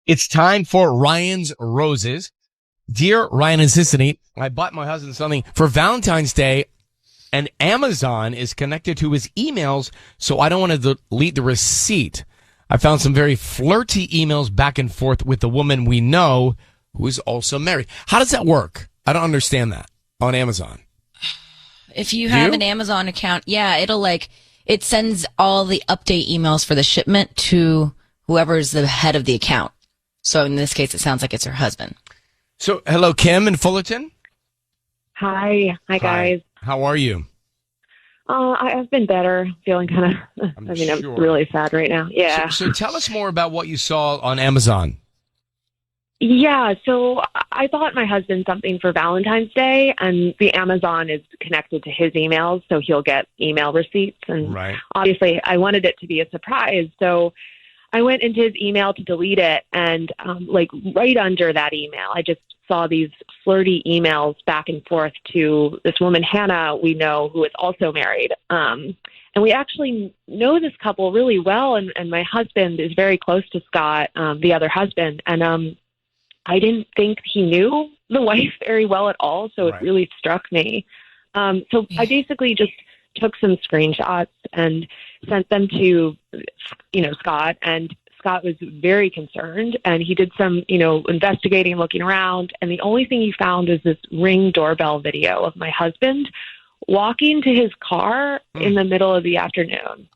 It's time for Ryan's Roses. Dear Ryan and Sissany, I bought my husband something for Valentine's Day, and Amazon is connected to his emails, so I don't want to delete the receipt. I found some very flirty emails back and forth with the woman we know who is also married. How does that work? I don't understand that on Amazon. If you have an Amazon account, it sends all the update emails for the shipment to whoever is the head of the account. So in this case, it sounds like it's her husband. So, hello, Kim in Fullerton. Hi, guys. How are you? I've been better. Feeling kind of. I'm really sad right now. Yeah. So tell us more about what you saw on Amazon. Yeah. So I bought my husband something for Valentine's Day, and the Amazon is connected to his emails, so he'll get email receipts. And obviously, I wanted it to be a surprise, so I went into his email to delete it, and right under that email, I just saw these flirty emails back and forth to this woman, Hannah, we know, who is also married. And we actually know this couple really well, and my husband is very close to Scott, the other husband, and I didn't think he knew the wife very well at all, so it really struck me. So I basically just took some screenshots and sent them to, Scott, and Scott was very concerned, and he did some, investigating, looking around, and the only thing he found is this Ring doorbell video of my husband walking to his car in the middle of the afternoon.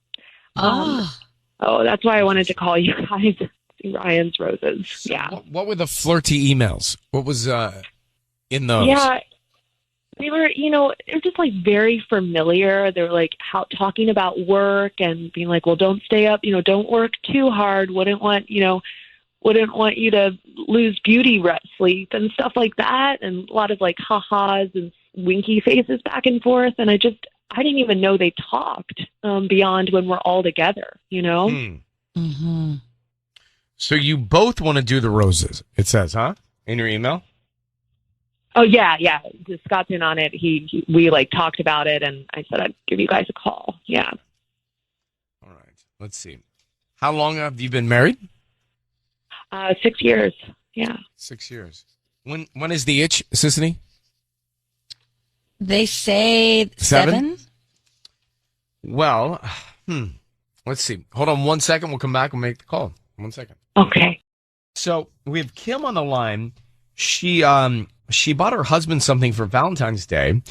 That's why I wanted to call you guys. Ryan's Roses. Yeah. What were the flirty emails? What was in those? Yeah. They were, they're just very familiar. They were talking about work and being like, well, don't stay up, don't work too hard. Wouldn't want you to lose beauty sleep and stuff like that. And a lot of ha-has and winky faces back and forth. And I didn't even know they talked beyond when we're all together, Mm-hmm. So you both want to do the roses, it says, huh? In your email? Oh, yeah. Scott's in on it. We talked about it, and I said I'd give you guys a call. Yeah. All right. Let's see. How long have you been married? 6 years. Yeah. 6 years. When is the itch, Sissany? They say 7? Well, let's see. Hold on 1 second. We'll come back and make the call. 1 second. Okay. So we have Kim on the line. She bought her husband something for Valentine's Day,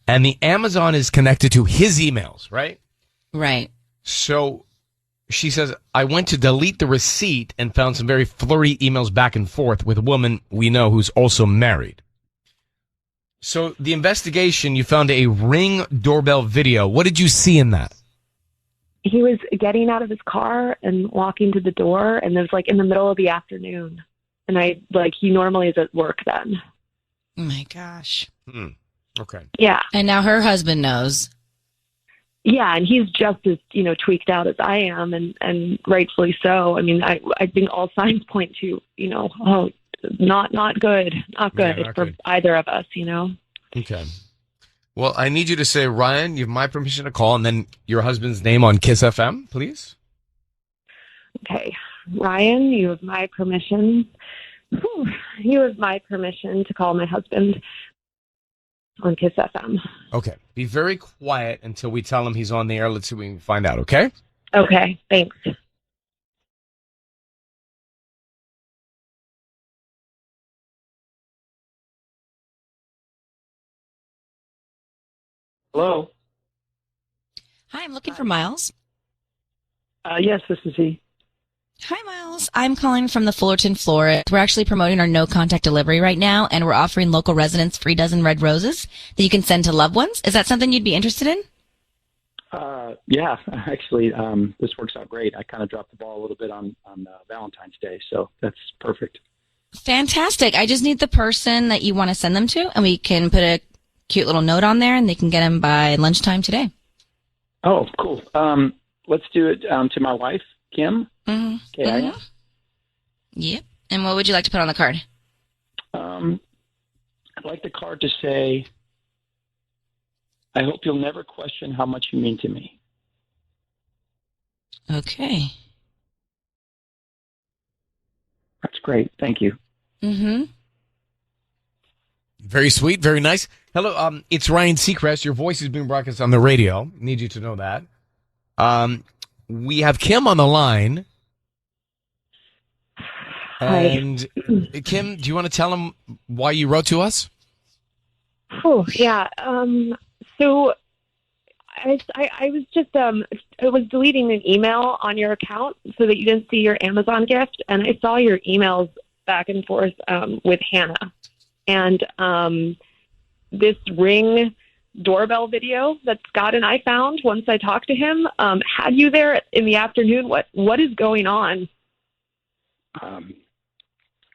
and the Amazon is connected to his emails, right? Right. So she says, I went to delete the receipt and found some very flirty emails back and forth with a woman we know who's also married. So the investigation, you found a Ring doorbell video. What did you see in that? He was getting out of his car and walking to the door, and it was in the middle of the afternoon. And he normally is at work then. Oh my gosh. Okay. Yeah. And now her husband knows. Yeah, and he's just as, tweaked out as I am, and rightfully so. I mean, I think all signs point to, not good. Not good for either of us, Okay. Well, I need you to say, Ryan, you have my permission to call, and then your husband's name on KIIS-FM, please. Okay. Ryan, you have my permission. You have my permission to call my husband on KIIS-FM. Okay. Be very quiet until we tell him he's on the air. Let's see what we can find out, okay? Okay. Thanks. Hello. Hi, I'm looking for Miles. Yes, this is he. Hi, Miles. I'm calling from the Fullerton, Florida. We're actually promoting our no-contact delivery right now, and we're offering local residents free dozen red roses that you can send to loved ones. Is that something you'd be interested in? Yeah, actually, this works out great. I kind of dropped the ball a little bit on Valentine's Day, so that's perfect. Fantastic. I just need the person that you want to send them to, and we can put a cute little note on there, and they can get them by lunchtime today. Oh, cool. Let's do it to my wife, Kim. Mm-hmm. KIIS. Mm-hmm. Yep. And what would you like to put on the card? I'd like the card to say, I hope you'll never question how much you mean to me. Okay. That's great. Thank you. Mm-hmm. Very sweet. Very nice. Hello. It's Ryan Seacrest. Your voice is being broadcast on the radio. Need you to know that. We have Kim on the line. Hi. And Kim, do you want to tell him why you wrote to us? Oh, yeah. So I was just I was deleting an email on your account so that you didn't see your Amazon gift, and I saw your emails back and forth with Hannah, and this Ring doorbell video that Scott and I found once I talked to him had you there in the afternoon. What is going on?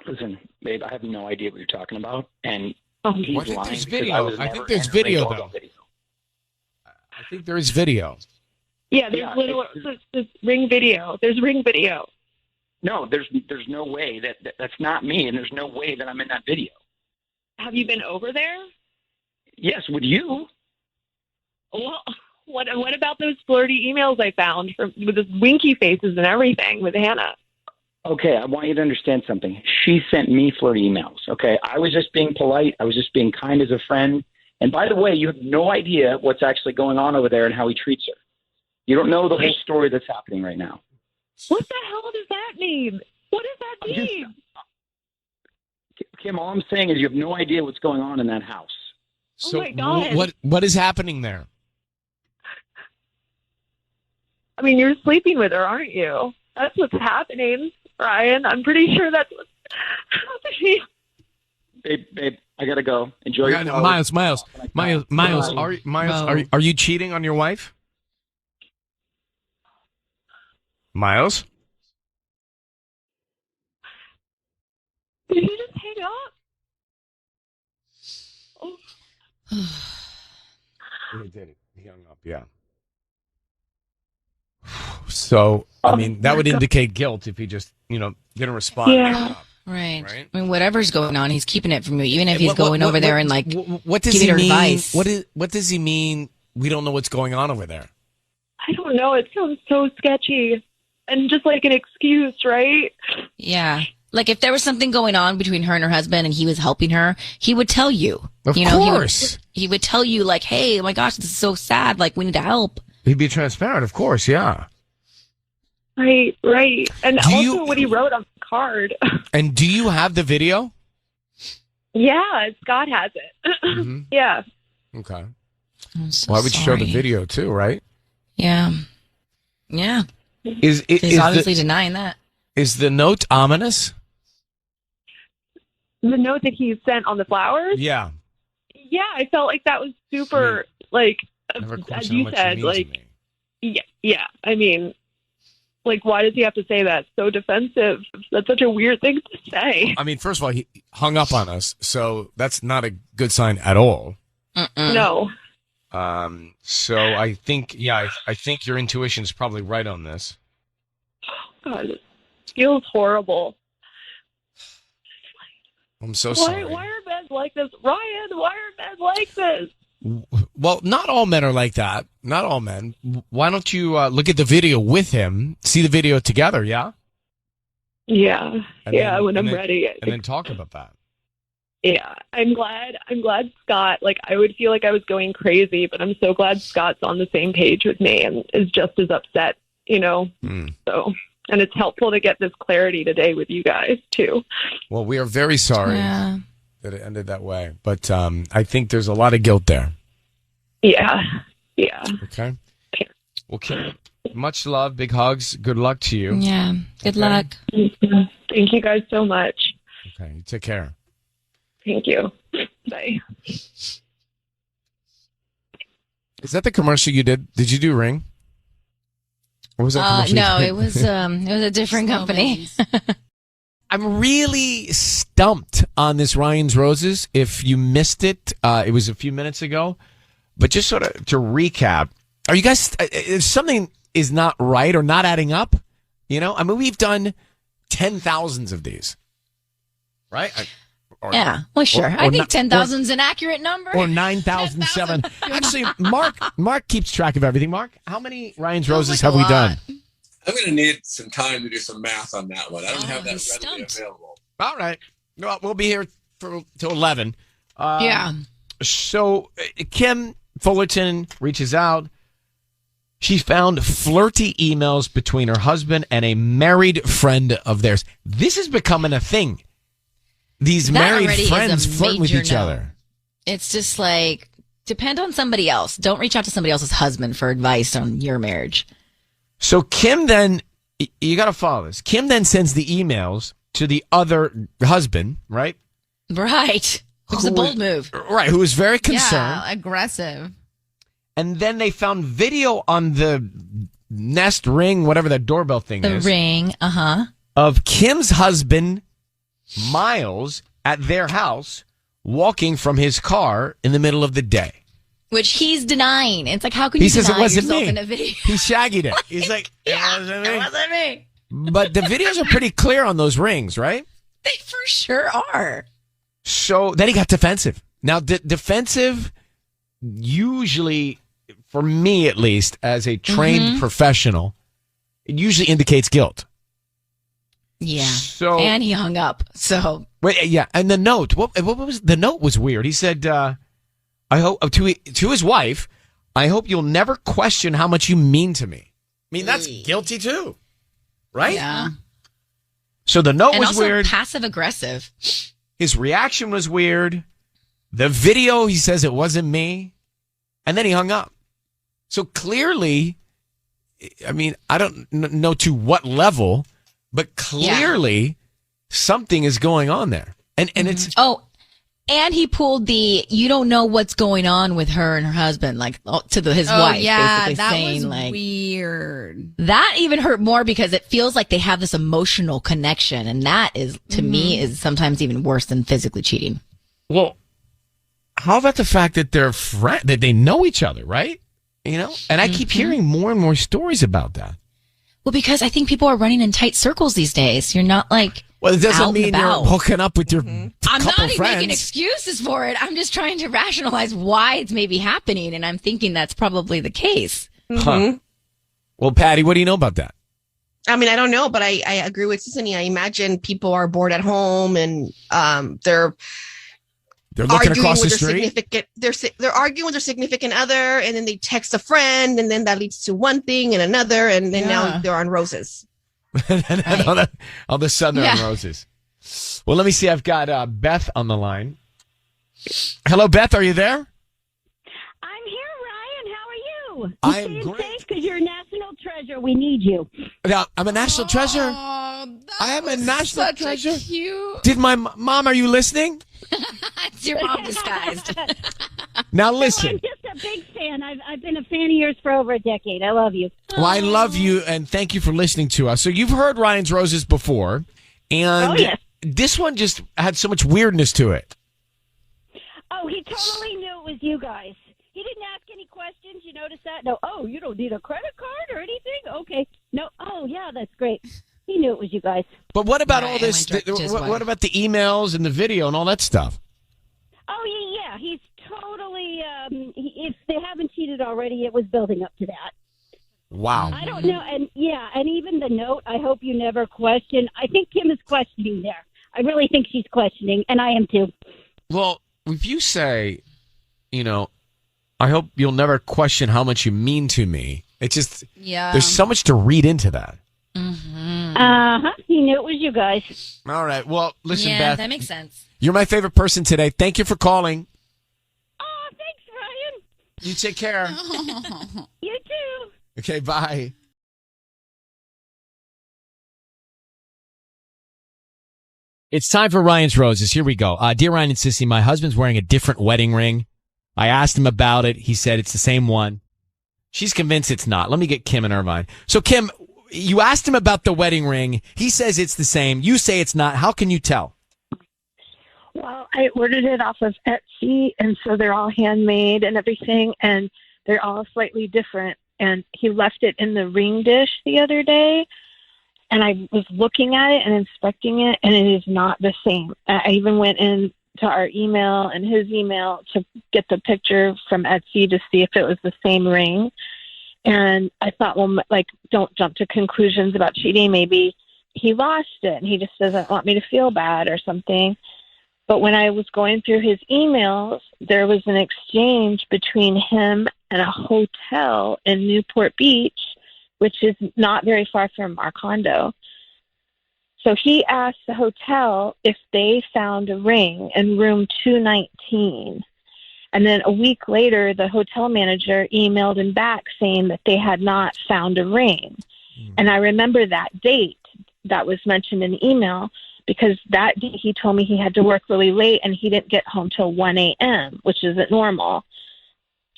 Listen, babe, I have no idea what you're talking about, and he's I think lying. there's video. I think there's video, though. I think there is video. Yeah, there's Ring video. There's Ring video. No, there's no way that's not me, and there's no way that I'm in that video. Have you been over there? Yes, would you? Well, what about those flirty emails I found with the winky faces and everything with Hannah? Okay, I want you to understand something. She sent me flirty emails, okay? I was just being polite. I was just being kind as a friend. And by the way, you have no idea what's actually going on over there and how he treats her. You don't know the whole story that's happening right now. What the hell does that mean? What does that mean? Kim, all I'm saying is you have no idea what's going on in that house. So oh my God. what is happening there? I mean, you're sleeping with her, aren't you? That's what's happening, Ryan. I'm pretty sure that's what's happening. Babe, I gotta go. Enjoy your Miles. Are you cheating on your wife? Miles? Did he just hang up? Oh. He did. He hung up, yeah. So, I mean, that would indicate guilt if he just, didn't respond. Yeah. Right. I mean, whatever's going on, he's keeping it from you, even if he's going over there and what does giving he mean? advice. What does he mean? We don't know what's going on over there. I don't know. It sounds so sketchy and just like an excuse, right? Yeah. Like if there was something going on between her and her husband and he was helping her, he would tell you. Of course. He would tell you like, hey, oh my gosh, this is so sad. Like we need to help. He'd be transparent, of course, yeah. Right. And also what he wrote on the card. And do you have the video? Yeah, Scott has it. Mm-hmm. Yeah. Okay. So Why would you show the video too, right? Yeah. He's obviously denying that. Is the note ominous? The note that he sent on the flowers? Yeah. Yeah, I felt like that was super, like, as you said, like, yeah. I mean, like, why does he have to say that? So defensive. That's such a weird thing to say. I mean, first of all, he hung up on us, so that's not a good sign at all. No. So I think, I think your intuition is probably right on this. God, it feels horrible. I'm so sorry. Why are men like this? Ryan, why are men like this? Well, not all men are like that. Not all men. Why don't you look at the video with him, see the video together, yeah? Yeah. When I'm ready. And then talk about that. Yeah. I'm glad Scott, like, I would feel like I was going crazy, but I'm so glad Scott's on the same page with me and is just as upset, So, and it's helpful to get this clarity today with you guys, too. Well, we are very sorry that it ended that way, but I think there's a lot of guilt there. Yeah. Okay. Well, Kim, much love, big hugs, good luck to you. Yeah, good luck. Thank you guys so much. Okay, you take care. Thank you. Bye. Is that the commercial you did? Did you do Ring? Or was that commercial? No, it was a different company. I'm really stumped on this Ryan's Roses. If you missed it, it was a few minutes ago. But just sort of to recap, are you guys, if something is not right or not adding up, I mean, we've done 10,000s of these, right? Yeah, well, sure. I think 10,000 is an accurate number. Or 9,007. Actually, Mark keeps track of everything. Mark, how many Ryan's Roses have we done? I'm going to need some time to do some math on that one. I don't have that readily available. All right. Well, we'll be here till 11. Yeah. So Kim Fullerton reaches out. She found flirty emails between her husband and a married friend of theirs. This is becoming a thing. These married friends flirt with each other. It's just like, depend on somebody else. Don't reach out to somebody else's husband for advice on your marriage. So Kim then, you got to follow this. Kim then sends the emails to the other husband, right? Right. Which is a bold move. Right, who was very concerned. Yeah, aggressive. And then they found video on the Nest Ring, whatever that doorbell thing is. The Ring, of Kim's husband, Miles, at their house, walking from his car in the middle of the day. Which he's denying. It's like, how can you deny yourself in a video? He shaggied it. He's like, it wasn't me. But the videos are pretty clear on those rings, right? They for sure are. So then he got defensive. Now, defensive, usually, for me at least, as a trained professional, it usually indicates guilt. Yeah. So, and he hung up. So wait, yeah. And the note, what was the note? Was weird. He said, "I hope to his wife, I hope you'll never question how much you mean to me." I mean, that's guilty too, right? Yeah. So the note was also weird. Passive aggressive. His reaction was weird. The video, he says it wasn't me, and then he hung up. So clearly, I mean, I don't know to what level. But clearly, something is going on there. And it's... Oh, and he pulled the, you don't know what's going on with her and her husband, like, to his wife, basically that saying, was like... weird. That even hurt more because it feels like they have this emotional connection. And that is, to me, is sometimes even worse than physically cheating. Well, how about the fact that they're that they know each other, right? You know? And I keep hearing more and more stories about that. Well, because I think people are running in tight circles these days. You're not like, well, it doesn't out mean and you're about. hooking up with your I'm couple not even friends. making excuses for it. I'm just trying to rationalize why it's maybe happening, and I'm thinking that's probably the case. Huh. Well, Patty, what do you know about that? I mean, I don't know, but I agree with Sissany. I imagine people are bored at home and they're looking across the their street. They're arguing with their significant other, and then they text a friend, and then that leads to one thing and another, and then now they're on roses. And all of a sudden they're on roses. Well, let me see. I've got Beth on the line. Hello, Beth. Are you there? I'm here, Ryan. How are you? I'm great. Because you're a national treasure. We need you. Now, I'm a national treasure. Oh, I am a national treasure. Cute. Did my mom? Are you listening? It's your mom disguised. Now listen. I'm just a big fan. I've been a fan of yours for over a decade. I love you. Well, I love you, and thank you for listening to us. So you've heard Ryan's Roses before, and this one just had so much weirdness to it. Oh, he totally knew it was you guys. He didn't ask any questions. You notice that? No. Oh, you don't need a credit card or anything? Okay. No. Oh, yeah, that's great. He knew it was you guys. But what about all this? What about the emails and the video and all that stuff? Oh, yeah. He's totally, if they haven't cheated already, it was building up to that. Wow. I don't know. And even the note, I hope you never question. I think Kim is questioning there. I really think she's questioning, and I am too. Well, if you say, I hope you'll never question how much you mean to me, it's just, there's so much to read into that. He knew it was you guys. All right. Well, listen, Yeah, Beth. that makes sense. You're my favorite person today. Thank you for calling. Oh, thanks, Ryan. You take care. You too. Okay, bye. It's time for Ryan's Roses. Here we go. Dear Ryan and Sissy, my husband's wearing a different wedding ring. I asked him about it. He said it's the same one. She's convinced it's not. Let me get Kim in Irvine. So, Kim, you asked him about the wedding ring. He says it's the same. You say it's not. How can you tell? Well, I ordered it off of Etsy, and so they're all handmade and everything, and they're all slightly different. And he left it in the ring dish the other day, and I was looking at it and inspecting it, and it is not the same. I even went into our email and his email to get the picture from Etsy to see if it was the same ring. And I thought, well, don't jump to conclusions about cheating. Maybe he lost it and he just doesn't want me to feel bad or something. But when I was going through his emails, there was an exchange between him and a hotel in Newport Beach, which is not very far from our condo. So he asked the hotel if they found a ring in room 219. And then a week later, the hotel manager emailed him back saying that they had not found a ring. And I remember that date that was mentioned in the email because that day he told me he had to work really late and he didn't get home till 1 a.m., which isn't normal.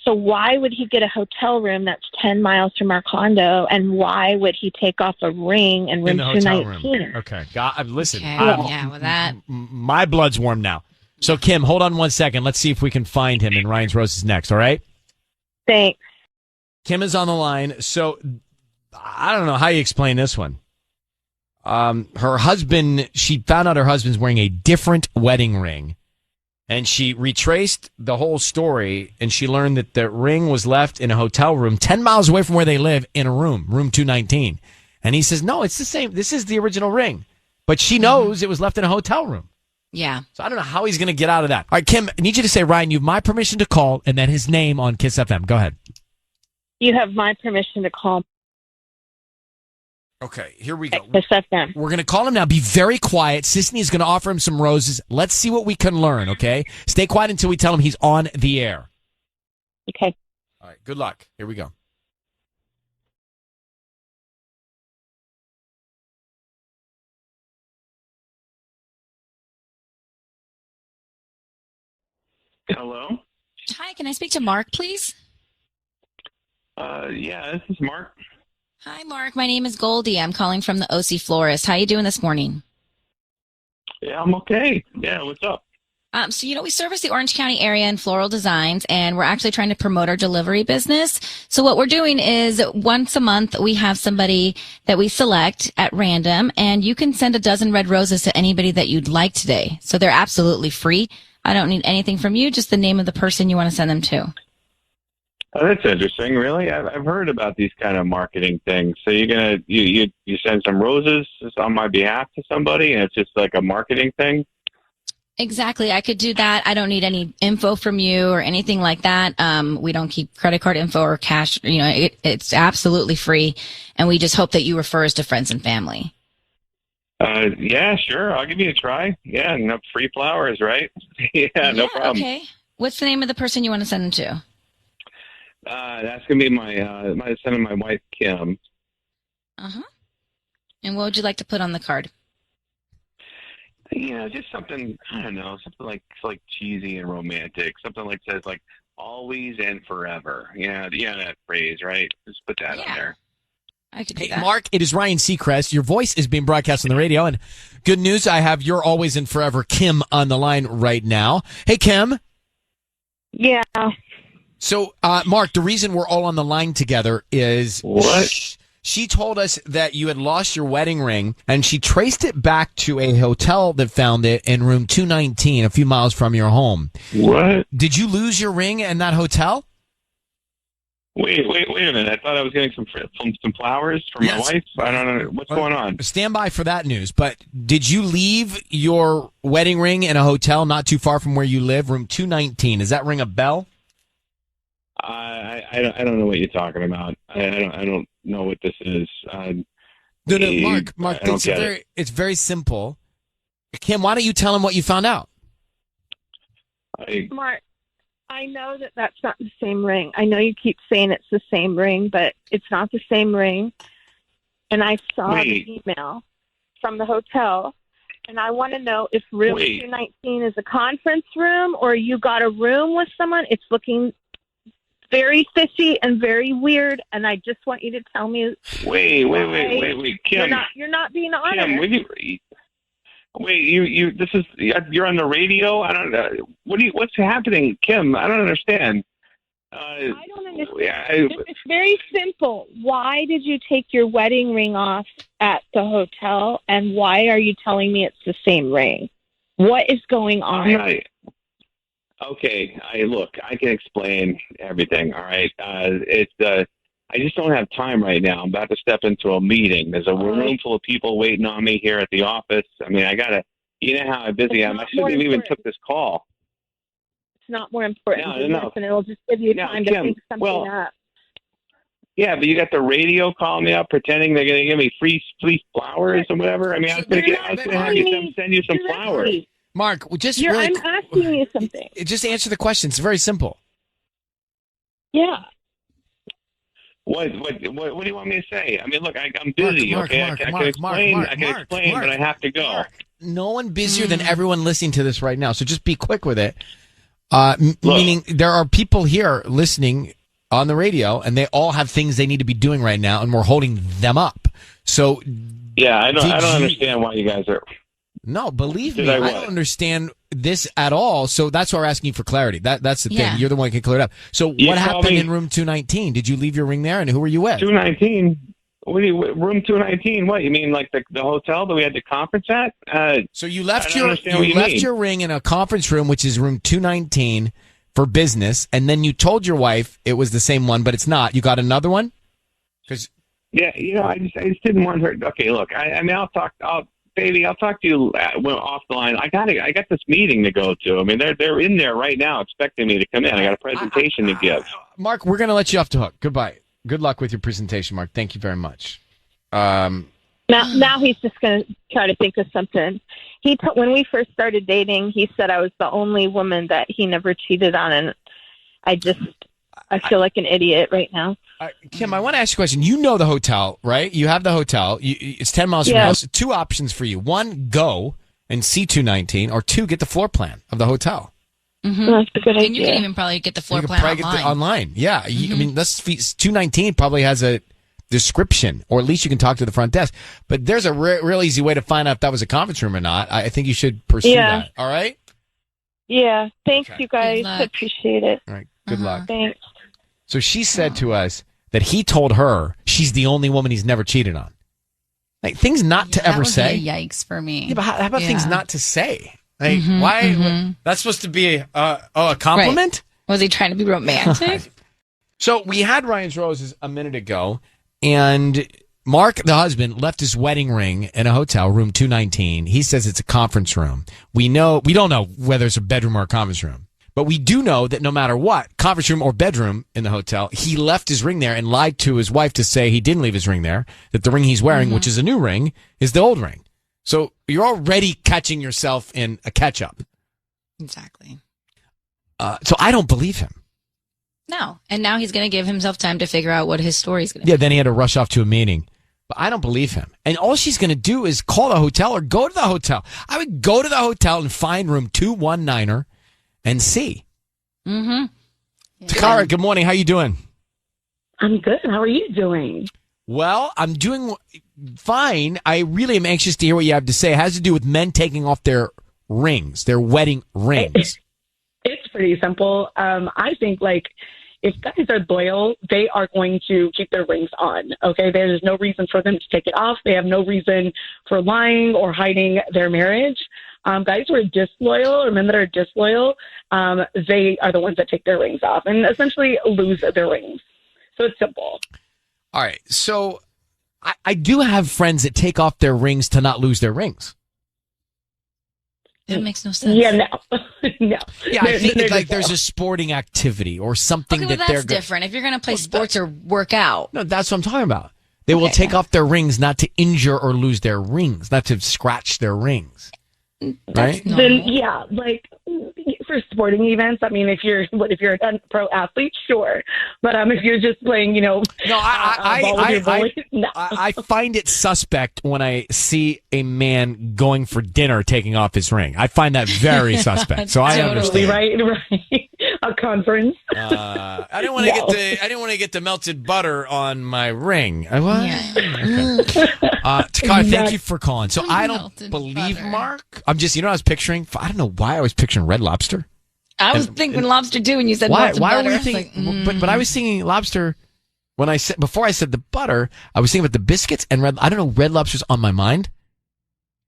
So why would he get a hotel room that's 10 miles from our condo, and why would he take off a ring in room 219? Okay. Listen. Okay. With that. My blood's warm now. So, Kim, hold on 1 second. Let's see if we can find him in Ryan's Roses next, all right? Thanks. Kim is on the line. So, I don't know how you explain this one. Her husband, she found out her husband's wearing a different wedding ring. And she retraced the whole story, and she learned that the ring was left in a hotel room 10 miles away from where they live in a room 219. And he says, no, it's the same. This is the original ring. But she knows it was left in a hotel room. Yeah. So I don't know how he's going to get out of that. All right, Kim, I need you to say, Ryan, you have my permission to call, and then his name on KIIS-FM. Go ahead. You have my permission to call. Okay, here we go. KIIS-FM. We're going to call him now. Be very quiet. Sisney is going to offer him some roses. Let's see what we can learn, okay? Stay quiet until we tell him he's on the air. Okay. All right, good luck. Here we go. Hello? Hi, can I speak to Mark, please? Yeah, this is Mark. Hi, Mark. My name is Goldie. I'm calling from the OC Florist. How you doing this morning? Yeah, I'm okay. Yeah, what's up? So, we service the Orange County area in floral designs, and we're actually trying to promote our delivery business. So what we're doing is once a month, we have somebody that we select at random, and you can send a dozen red roses to anybody that you'd like today. So they're absolutely free. I don't need anything from you, just the name of the person you want to send them to. Oh, that's interesting. Really, I've heard about these kind of marketing things. So you're gonna you send some roses on my behalf to somebody, and it's just like a marketing thing. Exactly. I could do that. I don't need any info from you or anything like that. We don't keep credit card info or cash. It's absolutely free, and we just hope that you refer us to friends and family. Yeah, sure. I'll give you a try. Yeah, no free flowers, right? Yeah, no problem. Okay. What's the name of the person you want to send them to? That's gonna be my son and my wife, Kim. And what would you like to put on the card? Just something, I don't know, something like cheesy and romantic. Something like says like always and forever. Yeah, that phrase, right? Just put that on there. I could do Hey, that. Mark, it is Ryan Seacrest. Your voice is being broadcast on the radio, and good news, I have your always and forever Kim on the line right now. Hey, Kim. Yeah. So, Mark, the reason we're all on the line together is what? She told us that you had lost your wedding ring, and she traced it back to a hotel that found it in room 219, a few miles from your home. What? Did you lose your ring in that hotel? Wait a minute. I thought I was getting some flowers from my wife. I don't know. What's going on? Stand by for that news. But did you leave your wedding ring in a hotel not too far from where you live, room 219? Does that ring a bell? I don't know what you're talking about. I don't know what this is. No, Mark. It's very simple. Kim, why don't you tell him what you found out? Mark, I know that that's not the same ring. I know you keep saying it's the same ring, but it's not the same ring. And I saw the email from the hotel, and I want to know if room 219 is a conference room or you got a room with someone. It's looking very fishy and very weird, and I just want you to tell me. Wait, Kim. You're not being honest. Kim, you're on the radio. I don't know. What's happening, Kim? I don't understand. I don't understand. It's very simple. Why did you take your wedding ring off at the hotel, and why are you telling me it's the same ring? What is going on? Okay, look, I can explain everything. All right, I just don't have time right now. I'm about to step into a meeting. There's a room full of people waiting on me here at the office. I mean, I gotta. You know how busy I am. I shouldn't have even took this call. It's not more important No, than no. this, and it'll just give you time to Kim, think something up. Yeah, but you got the radio calling me up, pretending they're going to give me free flowers or whatever. I mean, I was going to have them send you some flowers. Mark, just I'm asking you something. Just answer the question. It's very simple. Yeah. What do you want me to say? I mean, look, I'm busy. I can explain, but I have to go. Mark, no one busier than everyone listening to this right now. So just be quick with it. Meaning there are people here listening on the radio, and they all have things they need to be doing right now, and we're holding them up. So, yeah, I don't understand why you guys are. No, believe me, I don't understand this at all. So that's why we're asking for clarity. That's the thing. You're the one who can clear it up. So what happened in room 219? Did you leave your ring there, and who were you with? 219. Room 219? What, you mean like the hotel that we had the conference at? So you left your ring in a conference room, which is room 219 for business, and then you told your wife it was the same one, but it's not. You got another one? Yeah, I just didn't want her. Okay, look, I'll talk to you off the line. I got this meeting to go to. I mean, they're in there right now expecting me to come in. I got a presentation to give. Mark, we're going to let you off the hook. Goodbye. Good luck with your presentation, Mark. Thank you very much. Now he's just going to try to think of something. When we first started dating, he said I was the only woman that he never cheated on, and I feel like an idiot right now. Kim, I want to ask you a question. You know the hotel, right? You have the hotel. It's 10 miles from your house. Two options for you. One, go and see 219, or two, get the floor plan of the hotel. Mm-hmm. That's a good idea. And you can even probably get the floor plan online. Yeah. I mean, 219 probably has a description, or at least you can talk to the front desk. But there's a real easy way to find out if that was a conference room or not. I think you should pursue that. All right? Yeah. Thanks, you guys. I appreciate it. All right. Good luck. Thanks. So she said to us that he told her she's the only woman he's never cheated on. Like, things not to ever say. Yikes for me. Yeah, but how about things not to say? Like, why? That's supposed to be a compliment? Right. Was he trying to be romantic? So we had Ryan's Roses a minute ago, and Mark, the husband, left his wedding ring in a hotel, room 219. He says it's a conference room. We don't know whether it's a bedroom or a conference room, but we do know that no matter what, conference room or bedroom in the hotel, he left his ring there and lied to his wife to say he didn't leave his ring there, that the ring he's wearing, which is a new ring, is the old ring. So you're already catching yourself in a catch-up. Exactly. So I don't believe him. No. And now he's going to give himself time to figure out what his story's going to be. Yeah, then he had to rush off to a meeting. But I don't believe him. And all she's going to do is call the hotel or go to the hotel. I would go to the hotel and find room 219er and see. Mm-hmm. Yeah. Takara, good morning. How you doing? I'm good. How are you doing? Well, I'm doing fine. I really am anxious to hear what you have to say. It has to do with men taking off their rings, their wedding rings. It's pretty simple. I think, if guys are loyal, they are going to keep their rings on, okay? There's no reason for them to take it off. They have no reason for lying or hiding their marriage. Guys who are disloyal, or men that are disloyal, they are the ones that take their rings off and essentially lose their rings. So it's simple. All right. So I do have friends that take off their rings to not lose their rings. That makes no sense. Yeah, no. No. Yeah, I think there's a sporting activity or something that's different. If you're going to play sports or work out. No, that's what I'm talking about. They will take off their rings not to injure or lose their rings, not to scratch their rings. Right? Then, yeah, for sporting events, I mean, if you're a pro athlete, sure. But if you're just playing, no, I find it suspect when I see a man going for dinner taking off his ring. I find that very suspect. So I understand. Right. A conference. I didn't want to get the melted butter on my ring. Takara, thank you for calling. So I don't believe Mark. I was picturing. I don't know why I was picturing Red Lobster. I was thinking lobster too when you said why? melted Why butter. were you thinking? But I was thinking lobster when before I said the butter. I was thinking about the biscuits and red. I don't know. Red Lobster's on my mind.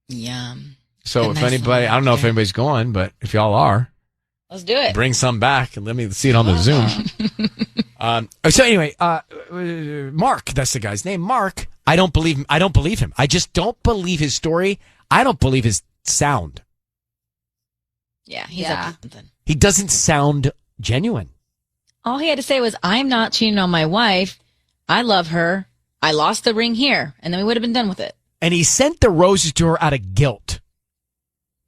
Yum. So if anybody, I don't know if anybody's going, but if y'all are, let's do it. Bring some back and let me see it on the Zoom. So anyway, Mark, that's the guy's name. Mark, I don't believe him. I just don't believe his story. I don't believe his sound. Yeah, he's up to something. He doesn't sound genuine. All he had to say was, I'm not cheating on my wife. I love her. I lost the ring here. And then we would have been done with it. And he sent the roses to her out of guilt.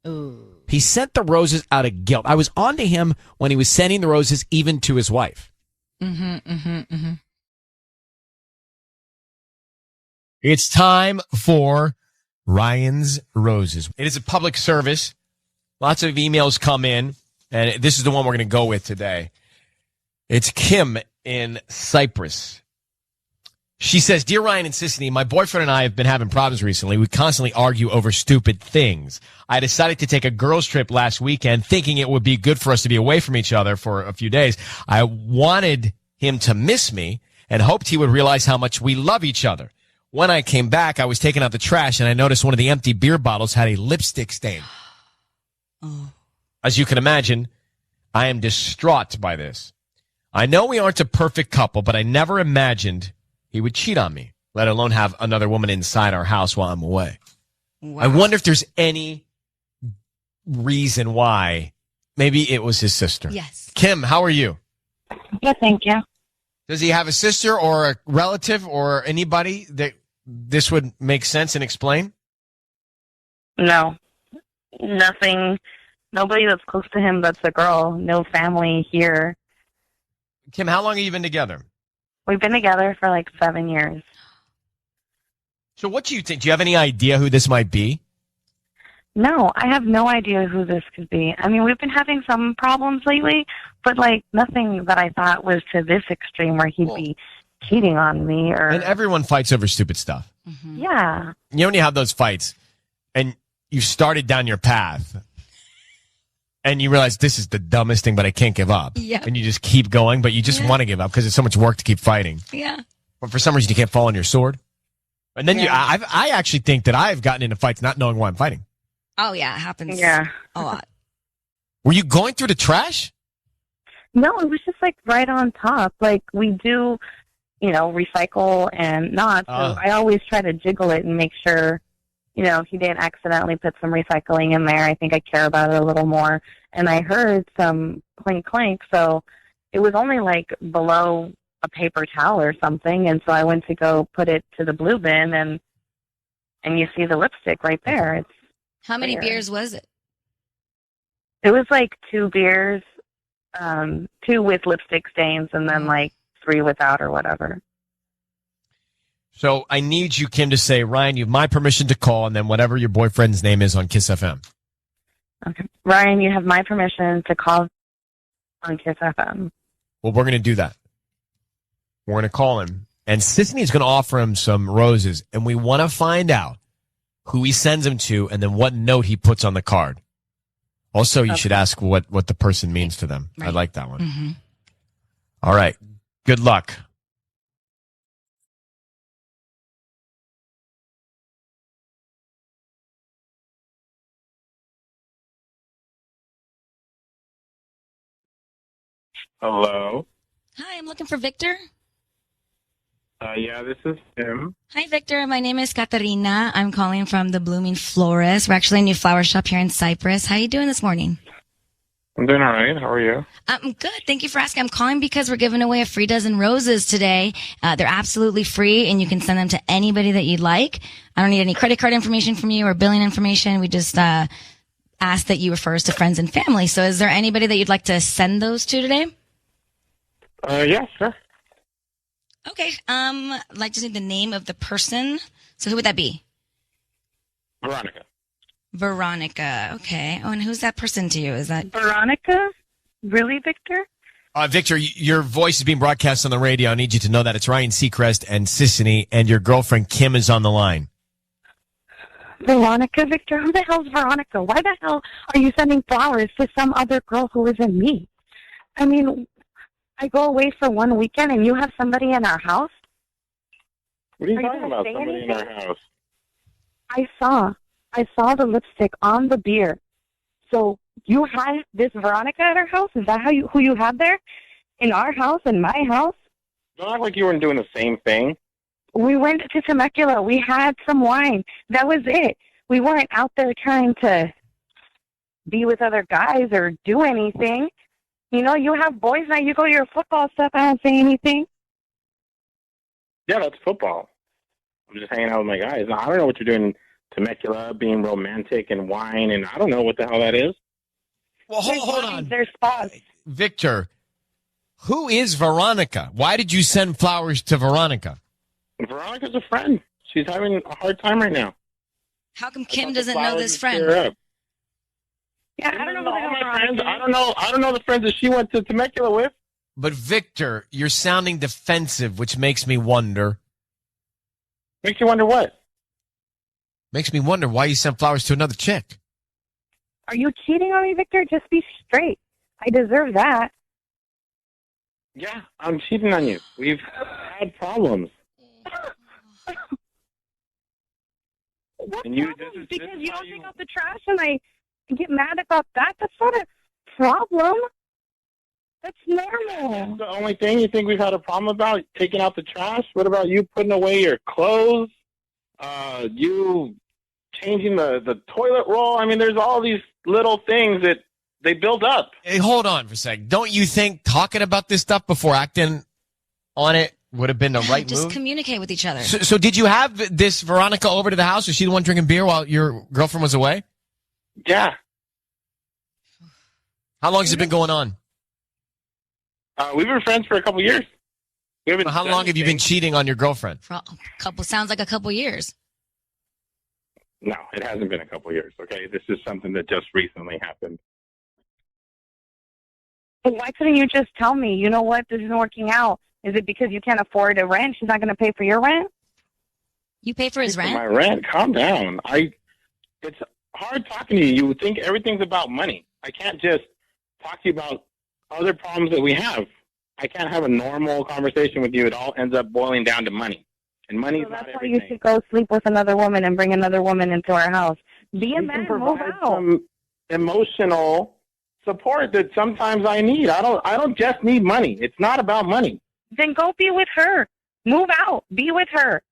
Ooh. He sent the roses out of guilt. I was on to him when he was sending the roses even to his wife. It's time for Ryan's Roses. It is a public service. Lots of emails come in, and this is the one we're going to go with today. It's Kim in Cyprus. She says, Dear Ryan and Sissany, my boyfriend and I have been having problems recently. We constantly argue over stupid things. I decided to take a girls' trip last weekend thinking it would be good for us to be away from each other for a few days. I wanted him to miss me and hoped he would realize how much we love each other. When I came back, I was taking out the trash and I noticed one of the empty beer bottles had a lipstick stain. As you can imagine, I am distraught by this. I know we aren't a perfect couple, but I never imagined he would cheat on me, let alone have another woman inside our house while I'm away. Wow. I wonder if there's any reason why. Maybe it was his sister. Yes. Kim, how are you? Good, thank you. Does he have a sister or a relative or anybody that this would make sense and explain? No, nothing. Nobody that's close to him that's a girl. No family here. Kim, how long have you been together? We've been together for like 7 years. So what do you think? Do you have any idea who this might be? No, I have no idea who this could be. I mean, we've been having some problems lately, but like nothing that I thought was to this extreme where he'd be cheating on me or. And everyone fights over stupid stuff. Yeah. You know when you have those fights and you started down your path and you realize this is the dumbest thing, but I can't give up. Yeah. And you just keep going, but you just want to give up because it's so much work to keep fighting. Yeah. But for some reason you can't fall on your sword. And then I actually think that I've gotten into fights not knowing why I'm fighting. Oh, yeah. It happens a lot. Were you going through the trash? No, it was just like right on top. Like we do, recycle and not. So I always try to jiggle it and make sure, he didn't accidentally put some recycling in there. I think I care about it a little more. And I heard some clink clink. So it was only like below a paper towel or something. And so I went to go put it to the blue bin and you see the lipstick right there. It's How many beers was it? It was like 2 beers, 2 with lipstick stains, and then like 3 without or whatever. So I need you, Kim, to say, Ryan, you have my permission to call, and then whatever your boyfriend's name is on KIIS-FM. Okay. Ryan, you have my permission to call on KIIS-FM. Well, we're going to do that. We're going to call him, and Sissany is going to offer him some roses, and we want to find out who he sends them to, and then what note he puts on the card. Also, you should ask what the person means to them. Right. I like that one. Mm-hmm. All right. Good luck. Hello? Hi, I'm looking for Victor. Yeah, this is him. Hi, Victor. My name is Katarina. I'm calling from the Blooming Florist. We're actually a new flower shop here in Cyprus. How are you doing this morning? I'm doing all right. How are you? I'm good. Thank you for asking. I'm calling because we're giving away a free dozen roses today. They're absolutely free, and you can send them to anybody that you'd like. I don't need any credit card information from you or billing information. We just ask that you refer us to friends and family. So is there anybody that you'd like to send those to today? Yeah, sure. Okay. I'd like to see the name of the person. So who would that be? Veronica. Veronica. Okay. Oh, and who's that person to you? Is that Veronica? Really, Victor? Victor, your voice is being broadcast on the radio. I need you to know that it's Ryan Seacrest and Sissany, and your girlfriend Kim is on the line. Veronica, Victor? Who the hell's Veronica? Why the hell are you sending flowers to some other girl who isn't me? I mean, I go away for 1 weekend and you have somebody in our house? What are you talking about, somebody in our house? I saw the lipstick on the beer. So you had this Veronica at our house? Is that who you had there? In our house, in my house? Don't act like you weren't doing the same thing. We went to Temecula. We had some wine. That was it. We weren't out there trying to be with other guys or do anything. You know, you have boys now. You go to your football stuff. I don't say anything. Yeah, that's football. I'm just hanging out with my guys. Now, I don't know what you're doing in Temecula, being romantic and wine, and I don't know what the hell that is. Well, hold on. There's spas. Victor, who is Veronica? Why did you send flowers to Veronica? Veronica's a friend. She's having a hard time right now. How come Kim doesn't know this friend? Yeah, I don't know all my friends. I don't know the friends that she went to Temecula with. But Victor, you're sounding defensive, which makes me wonder. Makes you wonder what? Makes me wonder why you sent flowers to another chick. Are you cheating on me, Victor? Just be straight. I deserve that. Yeah, I'm cheating on you. We've had problems. What And you- problems? this is Because you how don't you- take out the trash and I get mad about that? That's not a problem. That's normal. That's the only thing you think we've had a problem about? Taking out the trash? What about you putting away your clothes? You changing the toilet roll? I mean, there's all these little things that they build up. Hey, hold on for a sec. Don't you think talking about this stuff before acting on it would have been the right Just move? communicate with each other. So did you have this Veronica over to the house? Was she the one drinking beer while your girlfriend was away? Yeah. How long has it been going on? We've been friends for a couple years. We haven't How done long have you been anything. cheating on your girlfriend? Sounds like a couple years. No, it hasn't been a couple years, okay? This is something that just recently happened. But why couldn't you just tell me, you know what, this isn't working out? Is it because you can't afford a rent? She's not going to pay for your rent? You pay for his For rent? my rent, calm down. It's hard talking to you. You would think everything's about money. I can't just talk to you about other problems that we have. I can't have a normal conversation with you. It all ends up boiling down to money. And money's So not that's why everything. you should go sleep with another woman and bring another woman into our house. Be a You man, can move provide out. some emotional support that sometimes I need. I don't just need money. It's not about money. Then go be with her. Move out. Be with her.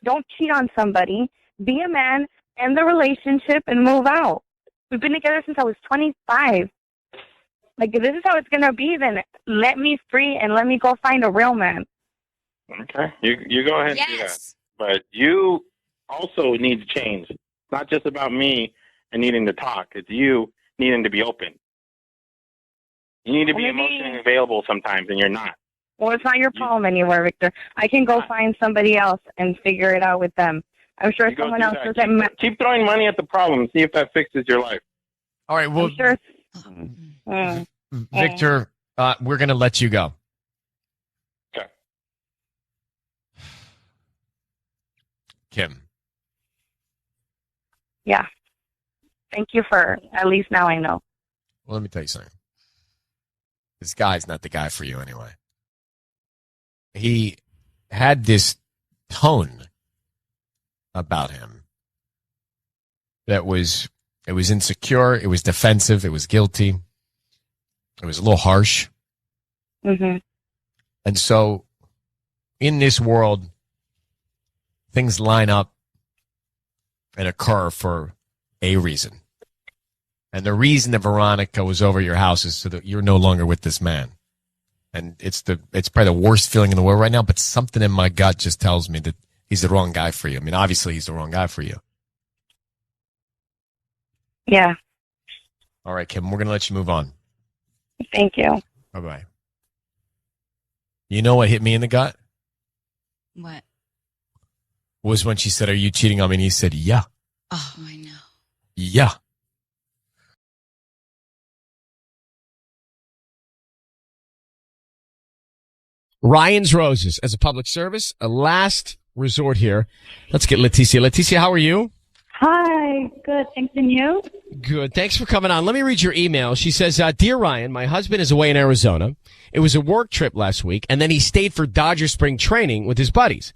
Don't cheat on somebody. Be a man, end the relationship, and move out. We've been together since I was 25. Like, if this is how it's going to be, then let me free and let me go find a real man. Okay, you go ahead and do that. But you also need to change. It's not just about me and needing to talk. It's you needing to be open. You need to be emotionally available sometimes, and you're not. Well, it's not your problem anywhere, Victor. I can go find somebody else and figure it out with them. I'm sure You go someone do else that. doesn't. Keep throwing money at the problem and see if that fixes your life. All right, well, I'm sure. Victor, we're going to let you go. Okay. Kim. Yeah. Thank you for, at least now I know. Well, let me tell you something. This guy's not the guy for you anyway. He had this tone about him that was, it was insecure, it was defensive, it was guilty, it was a little harsh. Mm-hmm. And so in this world, things line up and occur for a reason. And the reason that Veronica was over your house is so that you're no longer with this man. And it's probably the worst feeling in the world right now, but something in my gut just tells me that he's the wrong guy for you. I mean, obviously he's the wrong guy for you. Yeah. All right, Kim, we're going to let you move on. Thank you. Bye-bye. You know what hit me in the gut? What? Was when she said, "Are you cheating on me?" And he said, "Yeah." Oh, I know. Yeah. Ryan's Roses as a public service, a last resort here. Let's get Leticia. Leticia, how are you? Hi, good. Thanks, and you? Good. Thanks for coming on. Let me read your email. She says, Dear Ryan, my husband is away in Arizona. It was a work trip last week, and then he stayed for Dodger spring training with his buddies.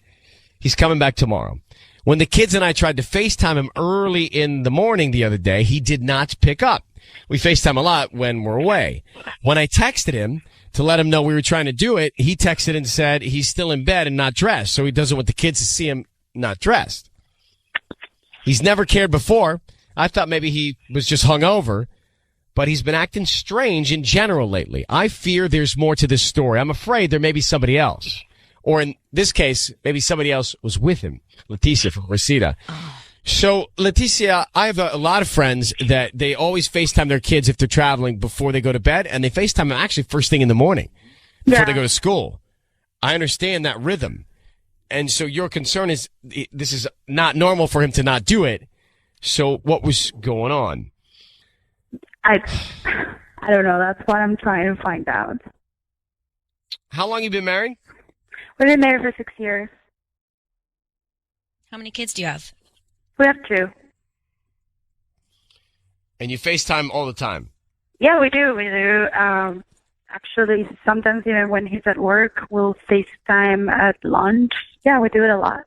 He's coming back tomorrow. When the kids and I tried to FaceTime him early in the morning the other day, he did not pick up. we FaceTime a lot when we're away. When I texted him to let him know we were trying to do it, he texted and said he's still in bed and not dressed, so he doesn't want the kids to see him not dressed. He's never cared before. I thought maybe he was just hungover, but he's been acting strange in general lately. I fear there's more to this story. I'm afraid there may be somebody else. Or in this case, maybe somebody else was with him. Leticia from Reseda. So, Leticia, I have a lot of friends that they always FaceTime their kids if they're traveling before they go to bed, and they FaceTime them actually first thing in the morning before they go to school. I understand that rhythm. And so your concern is this is not normal for him to not do it. So what was going on? I don't know. That's what I'm trying to find out. How long you been married? We've been married for 6 years. How many kids do you have? We have 2. And you FaceTime all the time? Yeah, we do. We do. Actually, sometimes even when he's at work, we'll FaceTime at lunch. Yeah, we do it a lot.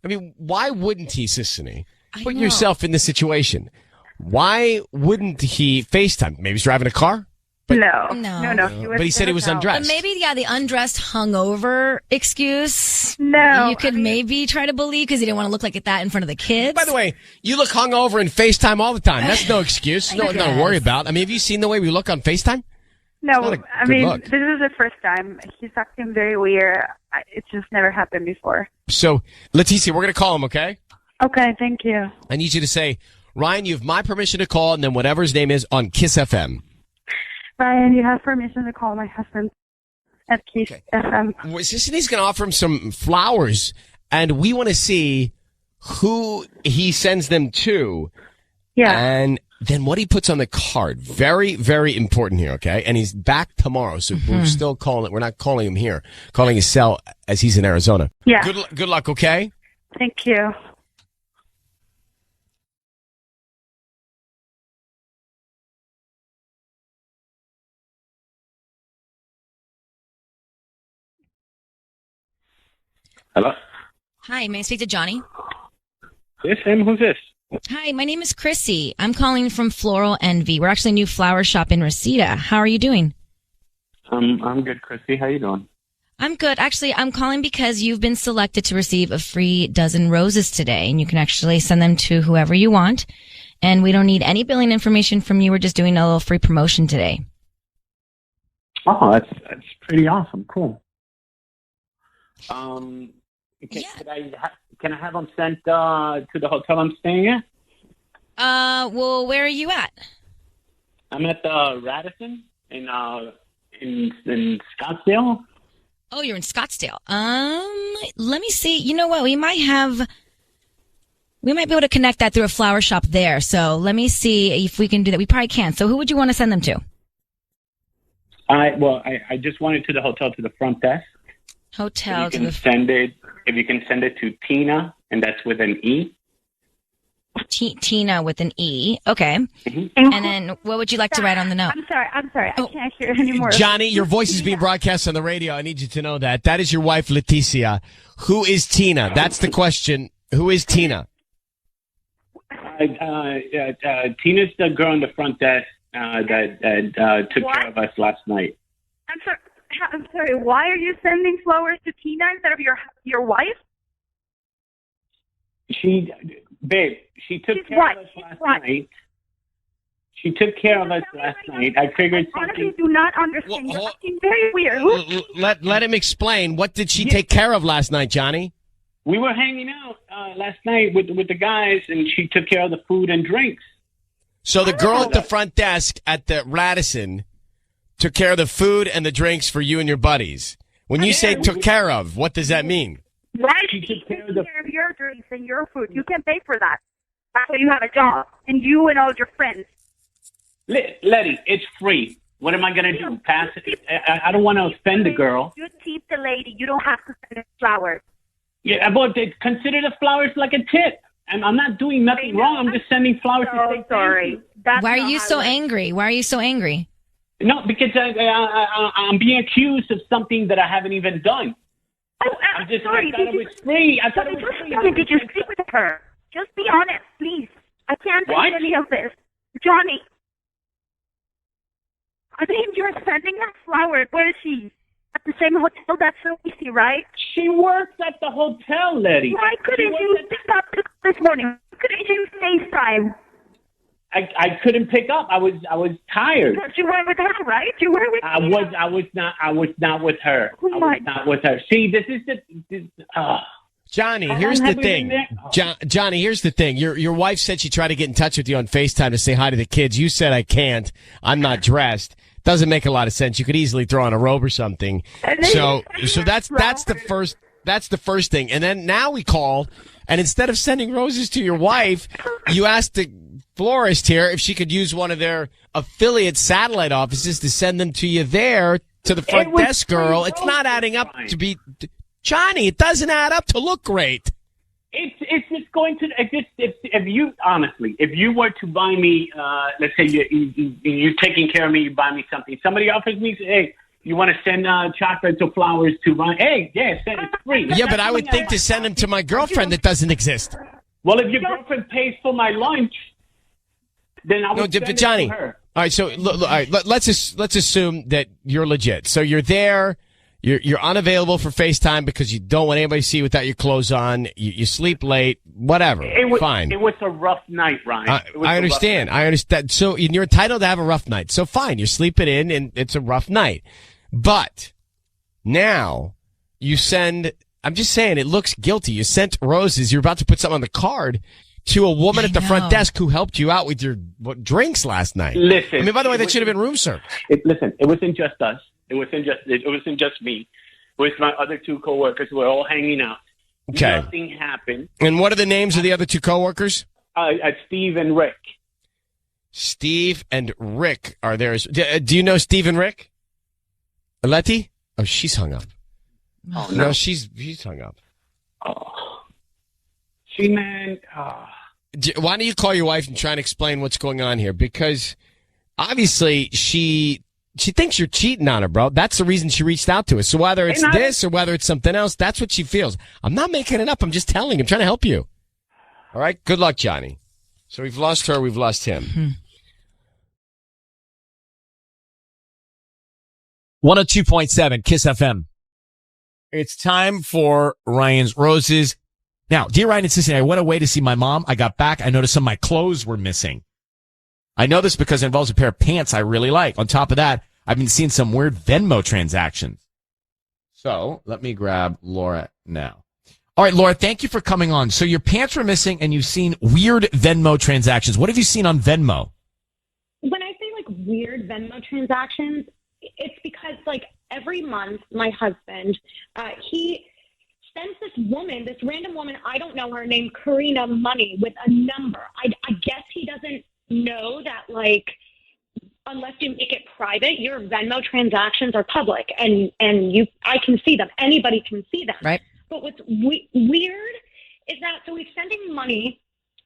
I mean, why wouldn't he, Sissany? Put yourself in this situation. Why wouldn't he FaceTime? Maybe he's driving a car? No. But he said he was undressed. But maybe, the undressed hungover excuse. No. You could maybe try to believe because he didn't want to look like that in front of the kids. By the way, you look hungover and FaceTime all the time. That's no excuse. Nothing to worry about. I mean, have you seen the way we look on FaceTime? No, I mean, this is the first time. He's acting very weird. It's just never happened before. So, Leticia, we're going to call him, okay? Okay, thank you. I need you to say, Ryan, you have my permission to call, and then whatever his name is on KIIS-FM. Ryan, you have permission to call my husband at KIIS-FM. Sissany's going to offer him some flowers, and we want to see who he sends them to. Yeah. And then what he puts on the card. Very, very important here, okay? And he's back tomorrow, so we're still calling it. We're not calling him here. Calling his cell as he's in Arizona. Yeah. Good luck, okay? Thank you. Hello? Hi, may I speak to Johnny? Yes, Sam, who's this? Hi, my name is Chrissy. I'm calling from Floral Envy. We're actually a new flower shop in Reseda. How are you doing? I'm good, Chrissy. How you doing? I'm good. Actually, I'm calling because you've been selected to receive a free dozen roses today, and you can actually send them to whoever you want. And we don't need any billing information from you. We're just doing a little free promotion today. Oh, that's pretty awesome. Cool. Can I have them sent to the hotel I'm staying at? Well, where are you at? I'm at the Radisson in Scottsdale. Oh, you're in Scottsdale. Let me see. You know what? We might be able to connect that through a flower shop there. So let me see if we can do that. We probably can. So who would you want to send them to? I just want it to the hotel, to the front desk. Hotel if you can send it to Tina, and that's with an E. Tina with an E. Okay. Mm-hmm. And then what would you like to write on the note? I'm sorry. I can't hear anymore. Johnny, your voice is being broadcast on the radio. I need you to know that. That is your wife, Leticia. Who is Tina? That's the question. Who is Tina? Tina's the girl in the front desk that took care of us last night. I'm sorry. Why are you sending flowers to Tina instead of your wife? She took care of us last night. She took care of us last night. I figured something. Honestly, do not understand. You're acting very weird. Let him explain. What did she take care of last night, Johnny? We were hanging out last night with the guys, and she took care of the food and drinks. So the girl at the front desk at the Radisson took care of the food and the drinks for you and your buddies. When you say took care of, what does that mean? Why she took care of your drinks and your food? You can pay for that. That's why you have a job, and you and all your friends. Letty, it's free. What am I going to do? Pass it? I don't want to offend the girl. You tip the lady. You don't have to send her flowers. Yeah, but they consider the flowers like a tip. And I'm not doing nothing wrong. I'm just sending flowers to say sorry. Why are you so angry? Why are you so angry? No, because I'm being accused of something that I haven't even done. Oh, sorry. I thought it was free. I thought it was free. Did you sleep with her? Just be honest, please. I can't do any of this. Johnny, I think you're sending her flowers. Where is she? At the same hotel? That's so easy, right? She works at the hotel, Letty. Why couldn't you pick up this morning? Couldn't you FaceTime? I couldn't pick up. I was tired. Because you were with her, right? You were with I was not with her. Oh I was not with her. See, this is Johnny, here's the thing. Johnny, here's the thing. Your wife said she tried to get in touch with you on FaceTime to say hi to the kids. You said I can't. I'm not dressed. Doesn't make a lot of sense. You could easily throw on a robe or something. So that's the first thing. And then now we call, and instead of sending roses to your wife, you asked the florist here if she could use one of their affiliate satellite offices to send them to you there to the front desk girl. It's not adding up to be Johnny. It doesn't add up to look great. It's just going to if you were to buy me, let's say you're taking care of me, you buy me something. Somebody offers me, hey, you want to send chocolates or flowers to my? Hey, yeah, send it free. Yeah, but I would think to send them to my girlfriend that doesn't exist. Well, if your girlfriend pays for my lunch, then I would send Johnny. it to her. All right, so look, all right, let's assume that you're legit. So you're there. You're unavailable for FaceTime because you don't want anybody to see you without your clothes on. You sleep late, whatever. Fine. It was a rough night, Ryan. I understand. I understand. So you're entitled to have a rough night. So fine, you're sleeping in and it's a rough night. But now you send, I'm just saying it looks guilty. You sent roses. You're about to put something on the card to a woman at the front desk who helped you out with your drinks last night. Listen. I mean, by the way, that should have been room service. Listen, it wasn't just us. It wasn't just me. It was my other two coworkers. We're all hanging out. Okay. Nothing happened. And what are the names of the other two coworkers? Steve and Rick. Steve and Rick are there. Do you know Steve and Rick? Letty? Oh, she's hung up. Oh, no, she's hung up. Oh. She meant. Why don't you call your wife and try and explain what's going on here? Because obviously she thinks you're cheating on her, bro. That's the reason she reached out to us. So whether it's this or whether it's something else, that's what she feels. I'm not making it up. I'm just telling you. I'm trying to help you. All right? Good luck, Johnny. So we've lost her. We've lost him. 102.7 KIIS-FM. It's time for Ryan's Roses. Now, dear Ryan and Sissy, I went away to see my mom. I got back. I noticed some of my clothes were missing. I know this because it involves a pair of pants I really like. On top of that, I've been seeing some weird Venmo transactions. So let me grab Laura now. All right, Laura, thank you for coming on. So your pants were missing and you've seen weird Venmo transactions. What have you seen on Venmo? When I say like weird Venmo transactions, it's because like every month my husband, he sends this random woman, I don't know her, named Karina, money with a number. I guess he doesn't know that, like, unless you make it private, your Venmo transactions are public, and I can see them. Anybody can see them. Right. But what's weird is that, so he's sending money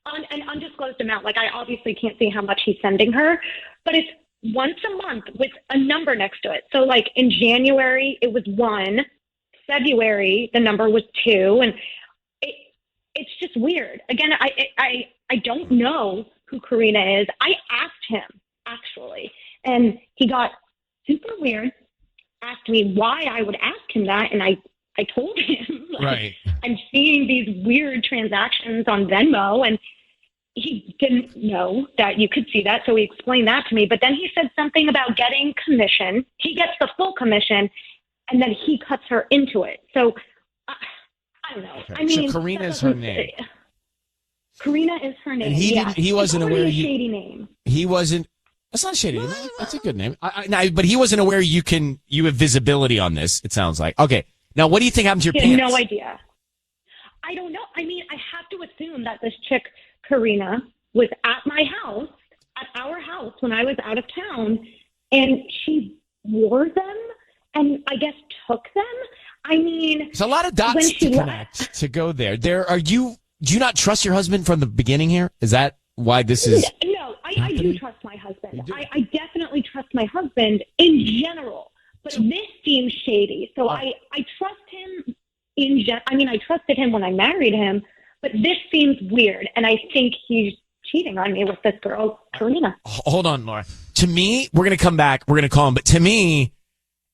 on an undisclosed amount. Like, I obviously can't see how much he's sending her, but it's once a month with a number next to it. So, like, in January, it was 1. February, the number was 2, and it's just weird. Again, I don't know who Karina is. I asked him, actually, and he got super weird, asked me why I would ask him that, and I told him, like, right. I'm seeing these weird transactions on Venmo, and he didn't know that you could see that, so he explained that to me, but then he said something about getting commission. He gets the full commission, and then he cuts her into it. So, I don't know. Okay. I mean, so Karina is her name. Karina is her name. And he wasn't aware. A shady name. He wasn't. That's not a shady name. That's a good name. But he wasn't aware you have visibility on this. It sounds like. Okay. Now, what do you think happened to your pants? No idea. I don't know. I mean, I have to assume that this chick Karina was at my house, at our house when I was out of town, and she wore them. And I guess took them. I mean, there's a lot of dots to connect to go there. Do you not trust your husband from the beginning here? Is that why this is? No, I do trust my husband. I definitely trust my husband in general, but this seems shady. So I trust him I trusted him when I married him, but this seems weird, and I think he's cheating on me with this girl, Karina. Hold on, Laura. To me, we're going to come back. We're going to call him. But to me,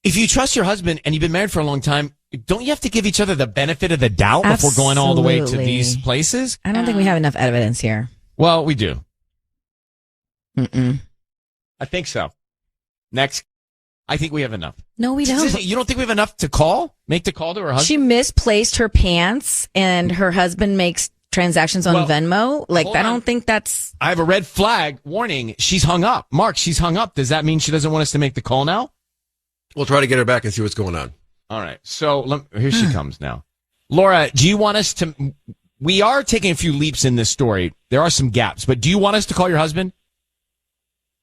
if you trust your husband and you've been married for a long time, don't you have to give each other the benefit of the doubt before going all the way to these places? I don't think we have enough evidence here. Well, we do. Mm-mm. I think so. Next. I think we have enough. No, we don't. You don't think we have enough to call? Make the call to her husband? She misplaced her pants and her husband makes transactions on Venmo. Like, I don't think that's... I have a red flag warning. She's hung up. Mark, she's hung up. Does that mean she doesn't want us to make the call now? We'll try to get her back and see what's going on. All right. So here she comes now. Laura, do you want us to... We are taking a few leaps in this story. There are some gaps, but do you want us to call your husband?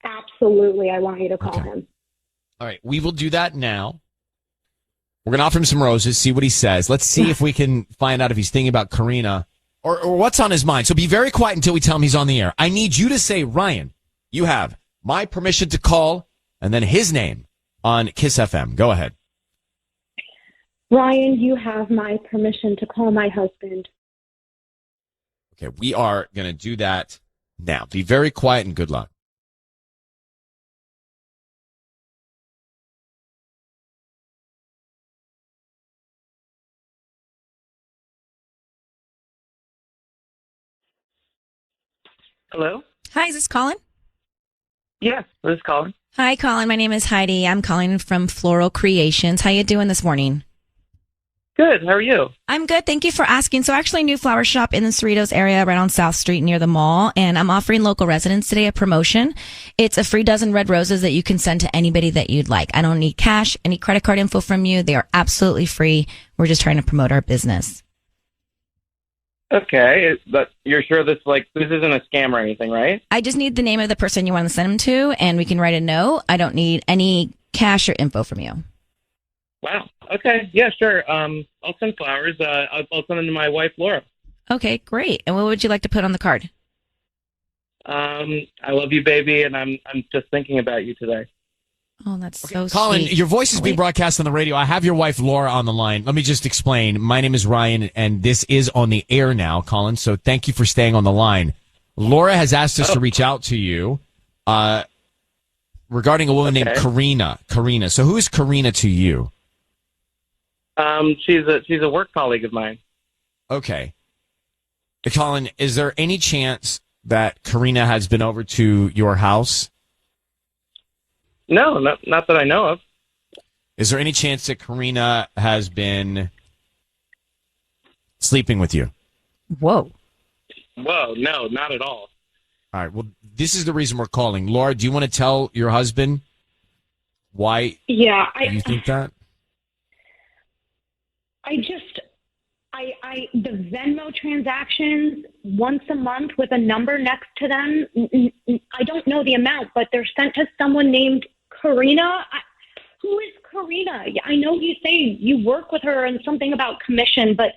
Absolutely. I want you to call him. All right. We will do that now. We're going to offer him some roses, see what he says. Let's see if we can find out if he's thinking about Karina or what's on his mind. So be very quiet until we tell him he's on the air. I need you to say, Ryan, you have my permission to call and then his name on KIIS-FM. Go ahead. Ryan, you have my permission to call my husband. Okay. We are going to do that now. Be very quiet and good luck. Hello? Hi, is this Colin? Yes, this is Colin. Hi, Colin. My name is Heidi. I'm calling from Floral Creations. How you doing this morning? Good. How are you? I'm good. Thank you for asking. So actually a new flower shop in the Cerritos area right on South Street near the mall. And I'm offering local residents today a promotion. It's a free dozen red roses that you can send to anybody that you'd like. I don't need cash, any credit card info from you. They are absolutely free. We're just trying to promote our business. Okay, but you're sure this isn't a scam or anything, right? I just need the name of the person you want to send them to, and we can write a note. I don't need any cash or info from you. Wow. Okay. Yeah, sure. I'll send flowers. I'll send them to my wife, Laura. Okay, great. And what would you like to put on the card? I love you, baby, and I'm just thinking about you today. Oh, that's so Colin, sweet. your voice is being broadcast on the radio. I have your wife, Laura, on the line. Let me just explain. My name is Ryan, and this is on the air now, Colin, so thank you for staying on the line. Laura has asked us to reach out to you regarding a woman named Karina. Karina. So who is Karina to you? She's a work colleague of mine. Okay. Colin, is there any chance that Karina has been over to your house? No, not that I know of. Is there any chance that Karina has been sleeping with you? Whoa, no, not at all. All right, well, this is the reason we're calling. Laura, do you want to tell your husband why you think that? The Venmo transactions once a month with a number next to them, I don't know the amount, but they're sent to someone named Karina. Who is Karina? I know you say you work with her and something about commission, but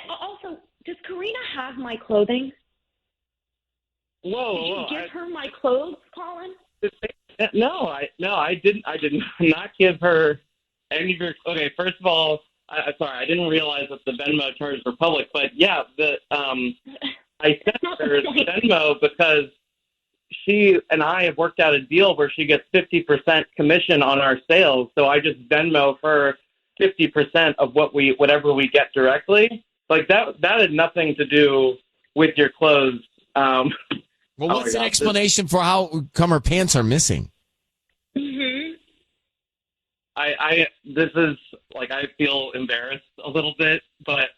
also, does Karina have my clothing? Whoa, Did you give her my clothes, Colin? No, I didn't. I did not give her any of your. Okay, first of all, sorry, I didn't realize that the Venmo charges were public, but yeah, I sent her Venmo because she and I have worked out a deal where she gets 50% commission on our sales, so I just Venmo her 50% of whatever we get directly. Like that had nothing to do with your clothes. Well, what's an explanation for how come her pants are missing? Mm-hmm. I feel embarrassed a little bit, but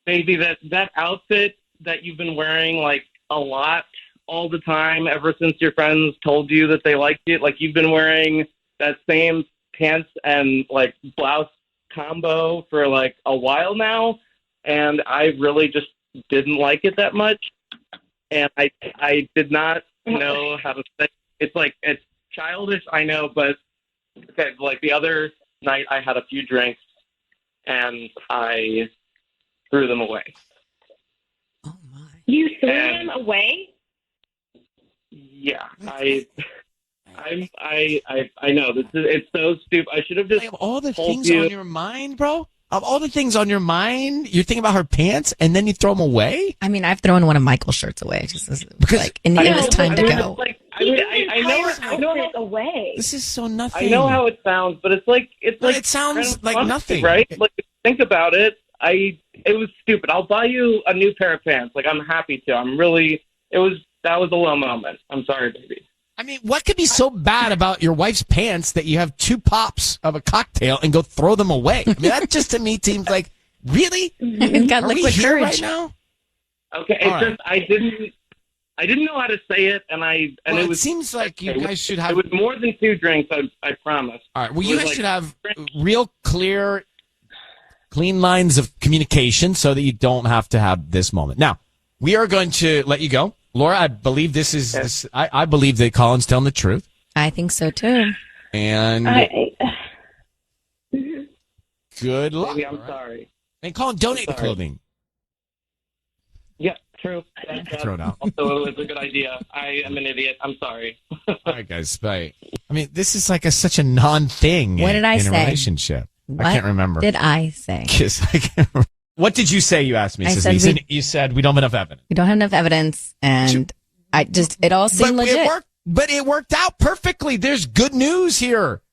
maybe that outfit that you've been wearing like a lot all the time ever since your friends told you that they liked it, like you've been wearing that same pants and like blouse combo for like a while now, and I really just didn't like it that much, and I did not know how to say it's childish, I know, but okay, like the other night I had a few drinks and I threw them away. Oh my! You threw them away? Yeah, I know it's so stupid. I should have just all the told things you. on your mind, bro. Of all the things on your mind, you're thinking about her pants, and then you throw them away? I mean, I've thrown one of Michael's shirts away. Because like, and it was time to go. Like, I know how away. This is so nothing. I know how it sounds, but it sounds like nothing, right? Like, think about it. It was stupid. I'll buy you a new pair of pants. Like, I'm happy to. That was a low moment. I'm sorry, baby. I mean, what could be so bad about your wife's pants that you have 2 pops of a cocktail and go throw them away? I mean, that just to me seems like, really? It's got Are we liquid here courage right now? Okay, it's just I didn't know how to say it, and it seems like you guys should have. It was more than 2 drinks. I promise. All right. Well, you guys should have real clear, clean lines of communication so that you don't have to have this moment. Now, we are going to let you go. Laura, I believe this is. I believe that Colin's telling the truth. I think so too. And good luck. Baby, I'm sorry. And Colin, donate the clothing. Yeah, true. Throw it out. Also, it was a good idea. I am an idiot. I'm sorry. All right, guys. Bye. I mean, this is like such a non-thing. What did I in say? a relationship? What I can't remember. Did I say? Kiss. I can't remember. What did you say? You asked me. You said we don't have enough evidence. We don't have enough evidence, and it all seemed legit. But it worked out perfectly. There's good news here.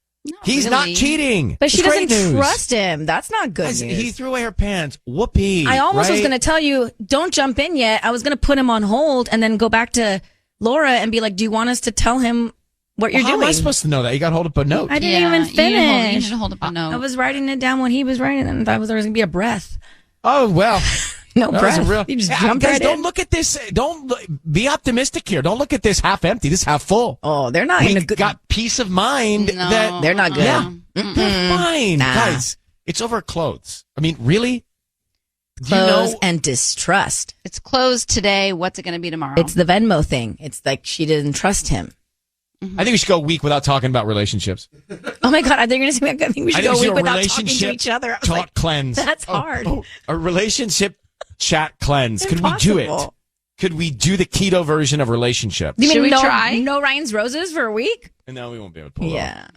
He's not cheating. But she It's great doesn't news. trust him. That's not good news. He threw away her pants. Whoopee. I almost was right? going to tell you, don't jump in yet. I was going to put him on hold and then go back to Laura and be like, do you want us to tell him what you're How doing? am I supposed to know that? You got to hold up a note. I didn't even finish. You should hold up a note. I was writing it down when he was writing it, and I thought there was going to be a breath. Oh, well. No That breath. was a real- You just Yeah, jumped guys, right don't in. look at this. Be optimistic here. Don't look at this half empty. This half full. Oh, they're not in a good. Got peace of mind No. that They're not good. Yeah, they're fine, Nah. guys. It's over clothes. I mean, really? Do you Clothes know? and distrust. It's closed today. What's it going to be tomorrow? It's the Venmo thing. It's like she didn't trust him. I think we should go a week without talking about relationships. Oh my God, I think you're going to say I think we should go a week without talking to relationship each other. I was talk like, cleanse. that's hard. A relationship chat cleanse. Could we do it? Impossible. Could we do the keto version of relationship? You Should mean we no, try? no Ryan's Roses for a week? No, we won't be able to pull it off. Yeah.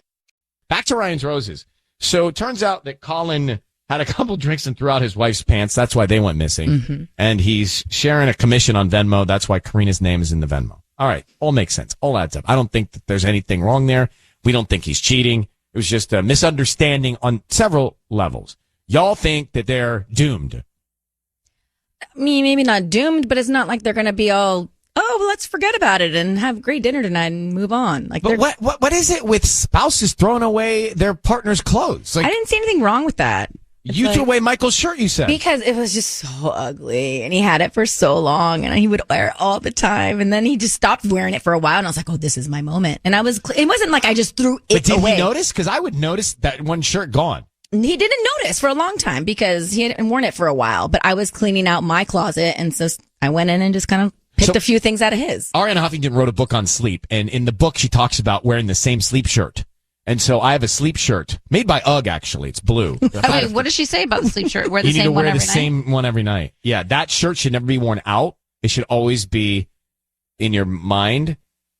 Back to Ryan's Roses. So it turns out that Colin had a couple drinks and threw out his wife's pants. That's why they went missing. Mm-hmm. And he's sharing a commission on Venmo. That's why Karina's name is in the Venmo. All right. All makes sense. All adds up. I don't think that there's anything wrong there. We don't think he's cheating. It was just a misunderstanding on several levels. Y'all think that they're doomed. I mean, maybe not doomed, but it's not like they're going to be all, oh, well, let's forget about it and have a great dinner tonight and move on. Like, But what is it with spouses throwing away their partner's clothes? Like, I didn't see anything wrong with that. you threw away Michael's shirt, you said. Because it was just so ugly and he had it for so long and he would wear it all the time. And then he just stopped wearing it for a while and I was like, oh, this is my moment. And it wasn't like I just threw it But did away. he notice? Because I would notice that one shirt gone. He didn't notice for a long time because he hadn't worn it for a while, but I was cleaning out my closet and so I went in and just kind of picked a few things out of his. Ariana Huffington wrote a book on sleep, and in the book she talks about wearing the same sleep shirt. And so I have a sleep shirt made by UGG, actually. It's blue. Wait, what does she say about the sleep shirt? Wear the You need to same one wear every the night? same one every night. Yeah, that shirt should never be worn out. It should always be in your mind,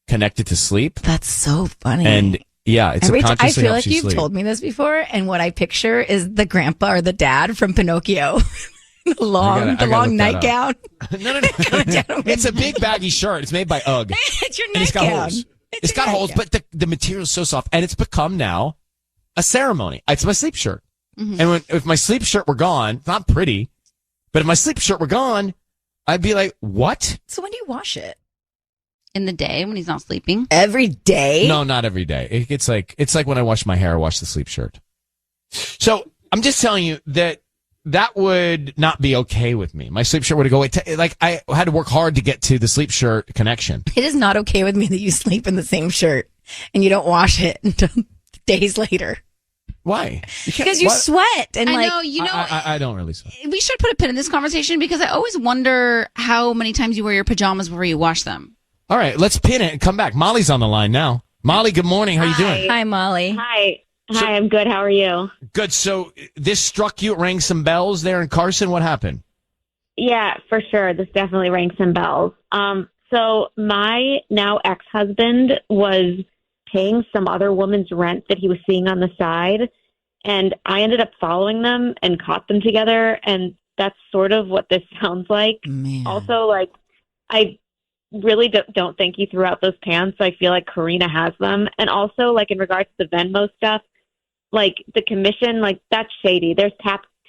connected to sleep. That's so funny. And yeah, it's I subconsciously feel helps like you you've sleep. told me this before, and what I picture is the grandpa or the dad from Pinocchio. the long I gotta long look that up. nightgown. No. It's a big baggy shirt. It's made by UGG. It's your And it's got nightgown. holes. It's got holes, but the material is so soft, and it's become now a ceremony. It's my sleep shirt. Mm-hmm. And if my sleep shirt were gone, it's not pretty, but if my sleep shirt were gone, I'd be like, what? So when do you wash it? In the day when he's not sleeping? Every day? No, not every day. It's like when I wash my hair, I wash the sleep shirt. So I'm just telling you that would not be okay with me. My sleep shirt would go away. Like I had to work hard to get to the sleep shirt connection. It is not okay with me that you sleep in the same shirt and you don't wash it until days later. Why? Because you sweat. And I know, you know. I don't really sweat. We should put a pin in this conversation because I always wonder how many times you wear your pajamas before you wash them. All right, let's pin it and come back. Molly's on the line now. Molly, good morning. How you doing? Hi, Molly. Hi, I'm good. How are you? Good. So this struck you, it rang some bells there in Carson. What happened? Yeah, for sure. This definitely rang some bells. So my now ex-husband was paying some other woman's rent that he was seeing on the side, And I ended up following them and caught them together. And that's sort of what this sounds like. Man. Also, like, I really don't think he threw out those pants. I feel like Karina has them. And also, like, in regards to the Venmo stuff, like, the commission, like, that's shady. There's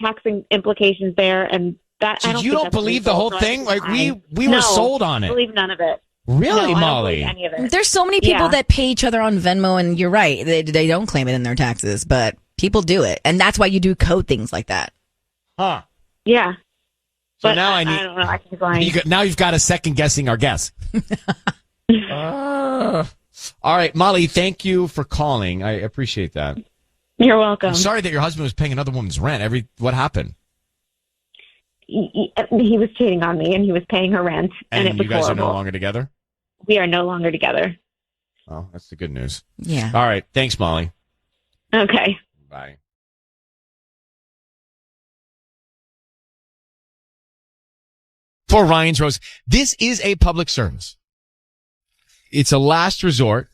taxing implications there. And that, So I don't you think don't that's believe the legal, whole so thing? I Like, think we no, were sold on I it. believe none of it. Really, No, I don't Molly? believe any of it. There's so many people Yeah. that pay each other on Venmo, and you're right. They don't claim it in their taxes, but people do it. And that's why you do code things like that. Huh. Yeah. So But now I don't know. I think it's lying. now you've got a second guessing our guess. All right, Molly, thank you for calling. I appreciate that. You're welcome. I'm sorry that your husband was paying another woman's rent. What happened? He was cheating on me, and he was paying her rent, and it was you guys horrible. are no longer together? We are no longer together. Oh, that's the good news. Yeah. All right. Thanks, Molly. Okay. Bye. For Ryan's Rose, this is a public service. It's a last resort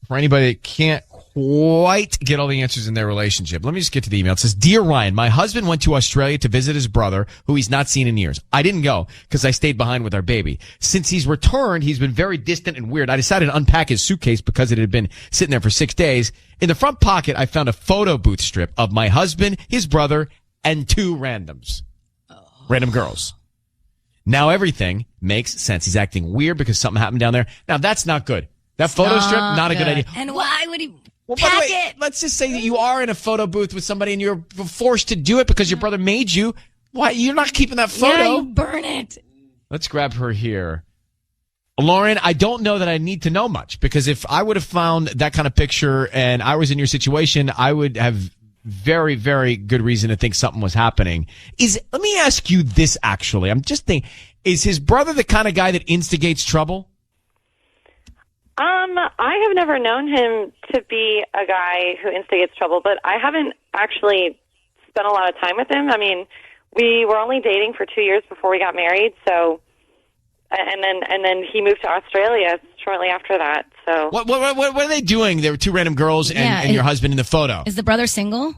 for anybody that can't quite get all the answers in their relationship. Let me just get to the email. It says, Dear Ryan, my husband went to Australia to visit his brother, who he's not seen in years. I didn't go because I stayed behind with our baby. Since he's returned, he's been very distant and weird. I decided to unpack his suitcase because it had been sitting there for 6 days. In the front pocket, I found a photo booth strip of my husband, his brother, and 2 randoms. Random girls. Now everything makes sense. He's acting weird because something happened down there. Now that's not good. That photo strip, not a good idea. And why would he Well, by the way, let's just say that you are in a photo booth with somebody and you're forced to do it because your brother made you. Why? You're not keeping that photo. Yeah, you burn it. Let's grab her here. Lauren, I don't know that I need to know much because if I would have found that kind of picture and I was in your situation, I would have very, very good reason to think something was happening. Let me ask you this actually. I'm just thinking, is his brother the kind of guy that instigates trouble? I have never known him to be a guy who instigates trouble, but I haven't actually spent a lot of time with him. I mean, we were only dating for 2 years before we got married, so and then he moved to Australia shortly after that. So What are they doing? There were 2 random girls and your husband in the photo. Is the brother single?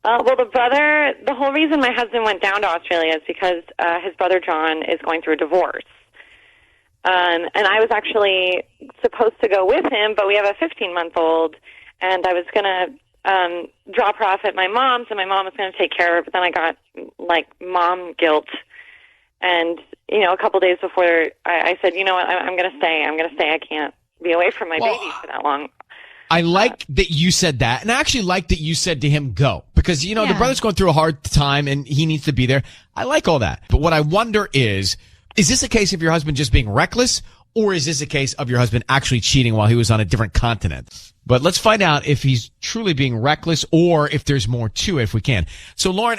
well, the whole reason my husband went down to Australia is because his brother John is going through a divorce. And I was actually supposed to go with him, but we have a 15-month-old, and I was going to drop her off at my mom's, and my mom was going to take care of her, but then I got, like, mom guilt. And, you know, a couple days before, I said, you know what, I'm going to stay. I can't be away from my baby for that long. I like that you said that, and I actually like that you said to him, go. Because, you know, the brother's going through a hard time, and he needs to be there. I like all that. But what I wonder is this a case of your husband just being reckless, or is this a case of your husband actually cheating while he was on a different continent? But let's find out if he's truly being reckless or if there's more to it if we can. So, Lauren,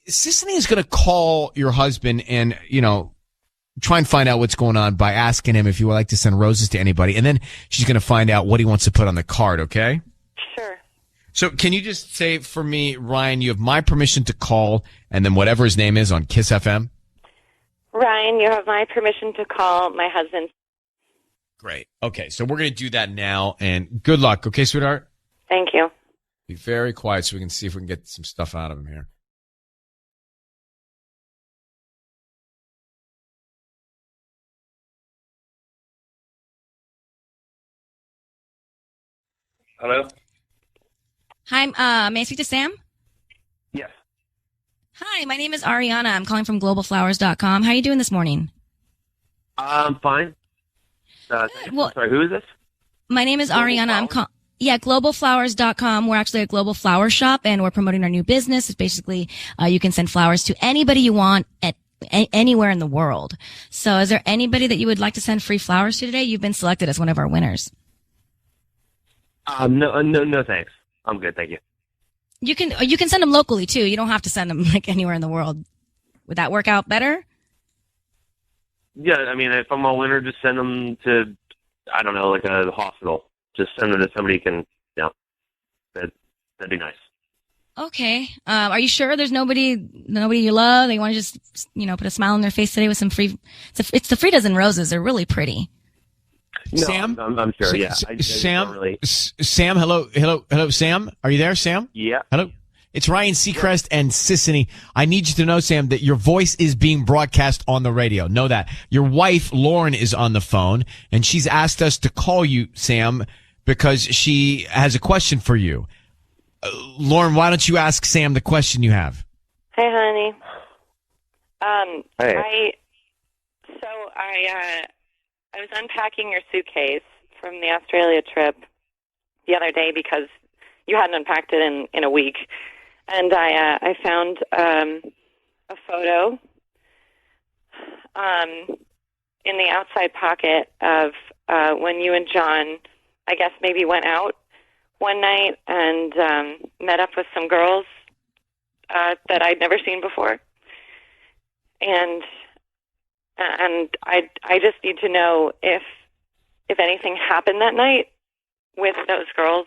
Sissany is going to call your husband and, you know, try and find out what's going on by asking him if he would like to send roses to anybody. And then she's going to find out what he wants to put on the card, okay? Sure. So can you just say for me, Ryan, you have my permission to call and then whatever his name is on KIIS-FM? Ryan, you have my permission to call my husband. Great. Okay, so we're going to do that now, and good luck, okay, sweetheart? Thank you. Be very quiet so we can see if we can get some stuff out of him here. Hello? Hi, may I speak to Sam? Yes. Hi, my name is Ariana. I'm calling from globalflowers.com. How are you doing this morning? I'm fine. Well, sorry, who is this? My name is Ariana. I'm globalflowers.com. We're actually a global flower shop, and we're promoting our new business. It's basically you can send flowers to anybody you want at anywhere in the world. So is there anybody that you would like to send free flowers to today? You've been selected as one of our winners. No, thanks. I'm good, thank you. You can send them locally too. You don't have to send them like anywhere in the world. Would that work out better? Yeah, I mean, if I'm a winner, just send them to, I don't know, like a hospital. Just send them to somebody who can, that'd be nice. Okay. Are you sure there's nobody you love? They want to just, put a smile on their face today with some free, it's the free dozen roses. They're really pretty. No, Sam? I'm sure. Yeah. Sam? Don't really... Sam, hello, Sam? Are you there, Sam? Yeah. Hello? It's Ryan Seacrest and KIIS-FM. I need you to know, Sam, that your voice is being broadcast on the radio. Know that. Your wife, Lauren, is on the phone, and she's asked us to call you, Sam, because she has a question for you. Lauren, why don't you ask Sam the question you have? Hey, honey. Hey. I was unpacking your suitcase from the Australia trip the other day because you hadn't unpacked it in a week. And I found a photo in the outside pocket of when you and John, I guess, maybe went out one night and met up with some girls that I'd never seen before. And I just need to know if anything happened that night with those girls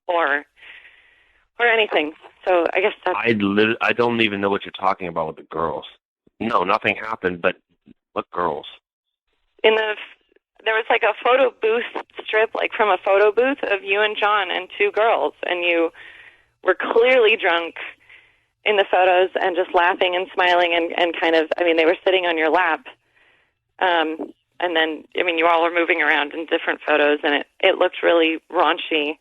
or anything. So I guess that's... I don't even know what you're talking about with the girls. No, nothing happened, but what girls? There was like a photo booth strip, like from a photo booth of you and John and two girls, and you were clearly drunk in the photos and just laughing and smiling and kind of, I mean, they were sitting on your lap. And then, I mean, you all were moving around in different photos, and it looked really raunchy,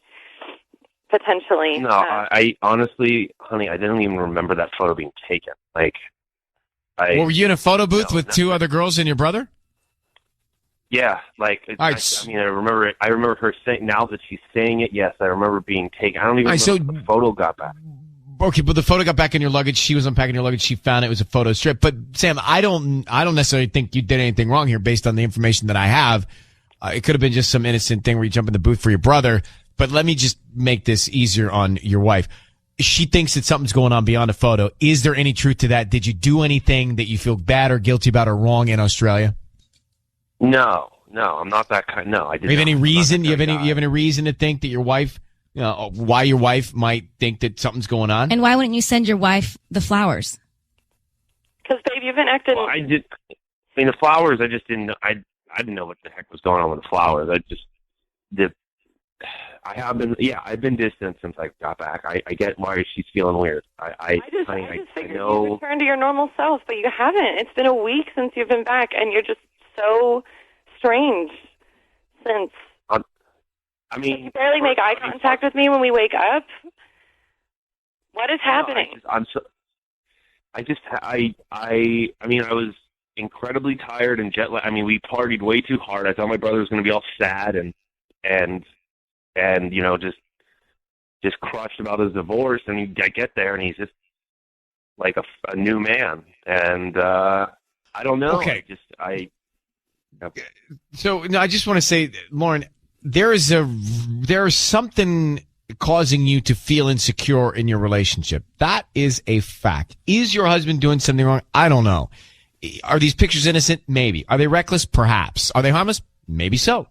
potentially. No, I honestly, honey, I didn't even remember that photo being taken. Were you in a photo booth with two other girls and your brother? Yeah, I remember it. I remember her saying, now that she's saying it, yes, I remember being taken. I don't even remember if the photo got back. Okay, but the photo got back in your luggage. She was unpacking your luggage. She found it was a photo strip. But Sam, I don't necessarily think you did anything wrong here based on the information that I have. It could have been just some innocent thing where you jump in the booth for your brother. But let me just make this easier on your wife. She thinks that something's going on beyond a photo. Is there any truth to that? Did you do anything that you feel bad or guilty about or wrong in Australia? No, I'm not that kind. No, I didn't. Do you have any reason? You have any reason to think that your wife? Why your wife might think that something's going on? And why wouldn't you send your wife the flowers? Because, babe, you've been acting... Well, the flowers, I just didn't... I didn't know what the heck was going on with the flowers. I've been distant since I got back. I get why she's feeling weird. I just figured you'd return to your normal self, but you haven't. It's been a week since you've been back, and you're just so strange since... you barely make eye contact with me when we wake up. What is happening? I was incredibly tired and jet lagged. I mean, we partied way too hard. I thought my brother was going to be all sad and just crushed about his divorce. And I get there and he's just like a new man. And I don't know. Okay. So I just want to say, Lauren, there is something causing you to feel insecure in your relationship. That is a fact. Is your husband doing something wrong? I don't know. Are these pictures innocent? Maybe. Are they reckless? Perhaps. Are they harmless? Maybe so.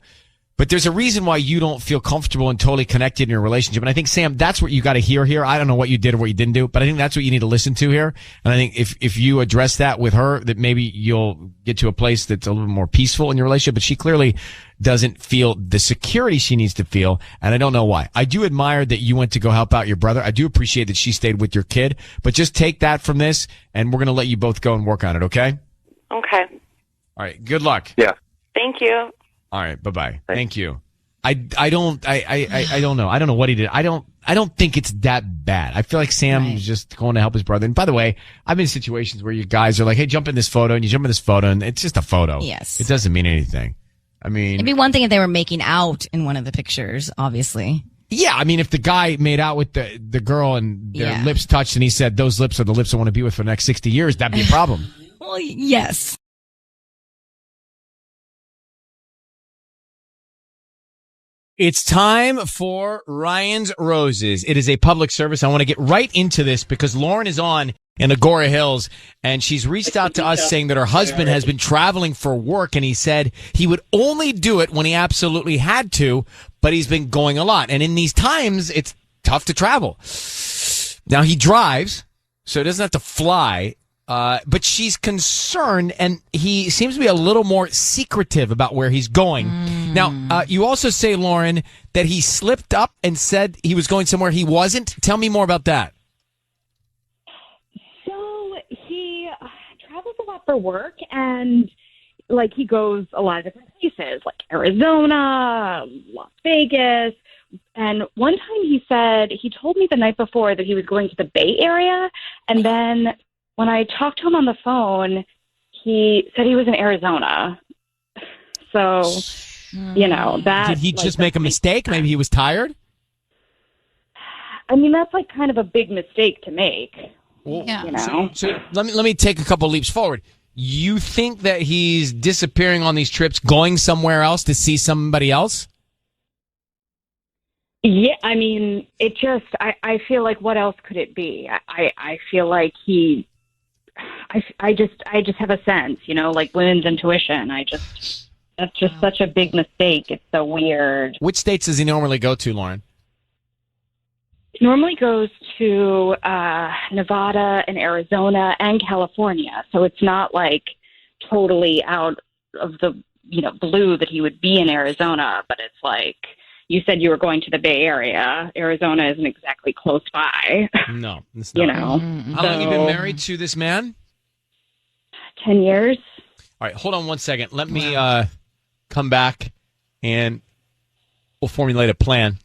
But there's a reason why you don't feel comfortable and totally connected in your relationship. And I think, Sam, that's what you got to hear here. I don't know what you did or what you didn't do, but I think that's what you need to listen to here. And I think if you address that with her, that maybe you'll get to a place that's a little more peaceful in your relationship. But she clearly doesn't feel the security she needs to feel. And I don't know why. I do admire that you went to go help out your brother. I do appreciate that she stayed with your kid. But just take that from this, and we're going to let you both go and work on it, okay? Okay. All right. Good luck. Yeah. Thank you. All right. Bye-bye. Thank you. I don't know. I don't know what he did. I don't think it's that bad. I feel like Sam was just going to help his brother. And by the way, I've been in situations where you guys are like, hey, jump in this photo, and you jump in this photo, and it's just a photo. Yes. It doesn't mean anything. I mean, it'd be one thing if they were making out in one of the pictures, obviously. Yeah. I mean, if the guy made out with the girl and their lips touched and he said, those lips are the lips I want to be with for the next 60 years, that'd be a problem. Well, yes. It's time for Ryan's Roses. It is a public service. I want to get right into this because Lauren is on in Agora Hills, and she's reached out to us saying that her husband has been traveling for work, and he said he would only do it when he absolutely had to, but he's been going a lot. And in these times, it's tough to travel. Now, he drives, so he doesn't have to fly. But she's concerned, and he seems to be a little more secretive about where he's going. Now, you also say, Lauren, that he slipped up and said he was going somewhere he wasn't. Tell me more about that. So he travels a lot for work, and like he goes a lot of different places, like Arizona, Las Vegas. And one time he told me the night before that he was going to the Bay Area, and then when I talked to him on the phone, he said he was in Arizona. So, that... Did he just make a mistake? Maybe he was tired? I mean, that's like kind of a big mistake to make. Well, So let me take a couple leaps forward. You think that he's disappearing on these trips, going somewhere else to see somebody else? Yeah, I mean, it just... I feel like what else could it be? I feel like I just have a sense, like women's intuition. That's just such a big mistake. It's so weird. Which states does he normally go to, Lauren? He normally goes to Nevada and Arizona and California. So it's not like totally out of the, blue that he would be in Arizona, but it's like, you said you were going to the Bay Area. Arizona isn't exactly close by. No, it's not. How long have you been married to this man? 10 years. All right, hold on one second. Let me come back and we'll formulate a plan.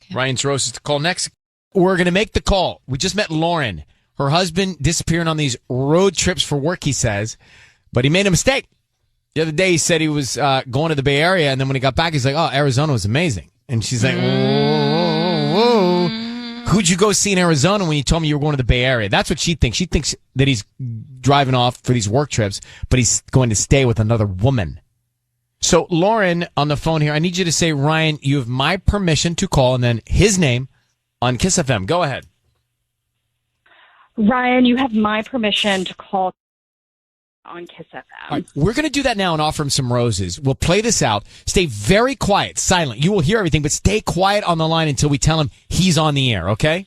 Okay. Ryan's Roses to call next. We're going to make the call. We just met Lauren. Her husband disappearing on these road trips for work, he says, but he made a mistake. The other day he said he was going to the Bay Area, and then when he got back, he's like, oh, Arizona was amazing. And she's like, whoa. Who'd you go see in Arizona when you told me you were going to the Bay Area? That's what she thinks. She thinks that he's driving off for these work trips, but he's going to stay with another woman. So, Lauren, on the phone here, I need you to say, Ryan, you have my permission to call, and then his name on KIIS-FM. Go ahead. Ryan, you have my permission to call on KIIS-FM. Right, we're going to do that now and offer him some roses. We'll play this out. Stay very quiet, silent. You will hear everything, but stay quiet on the line until we tell him he's on the air, okay?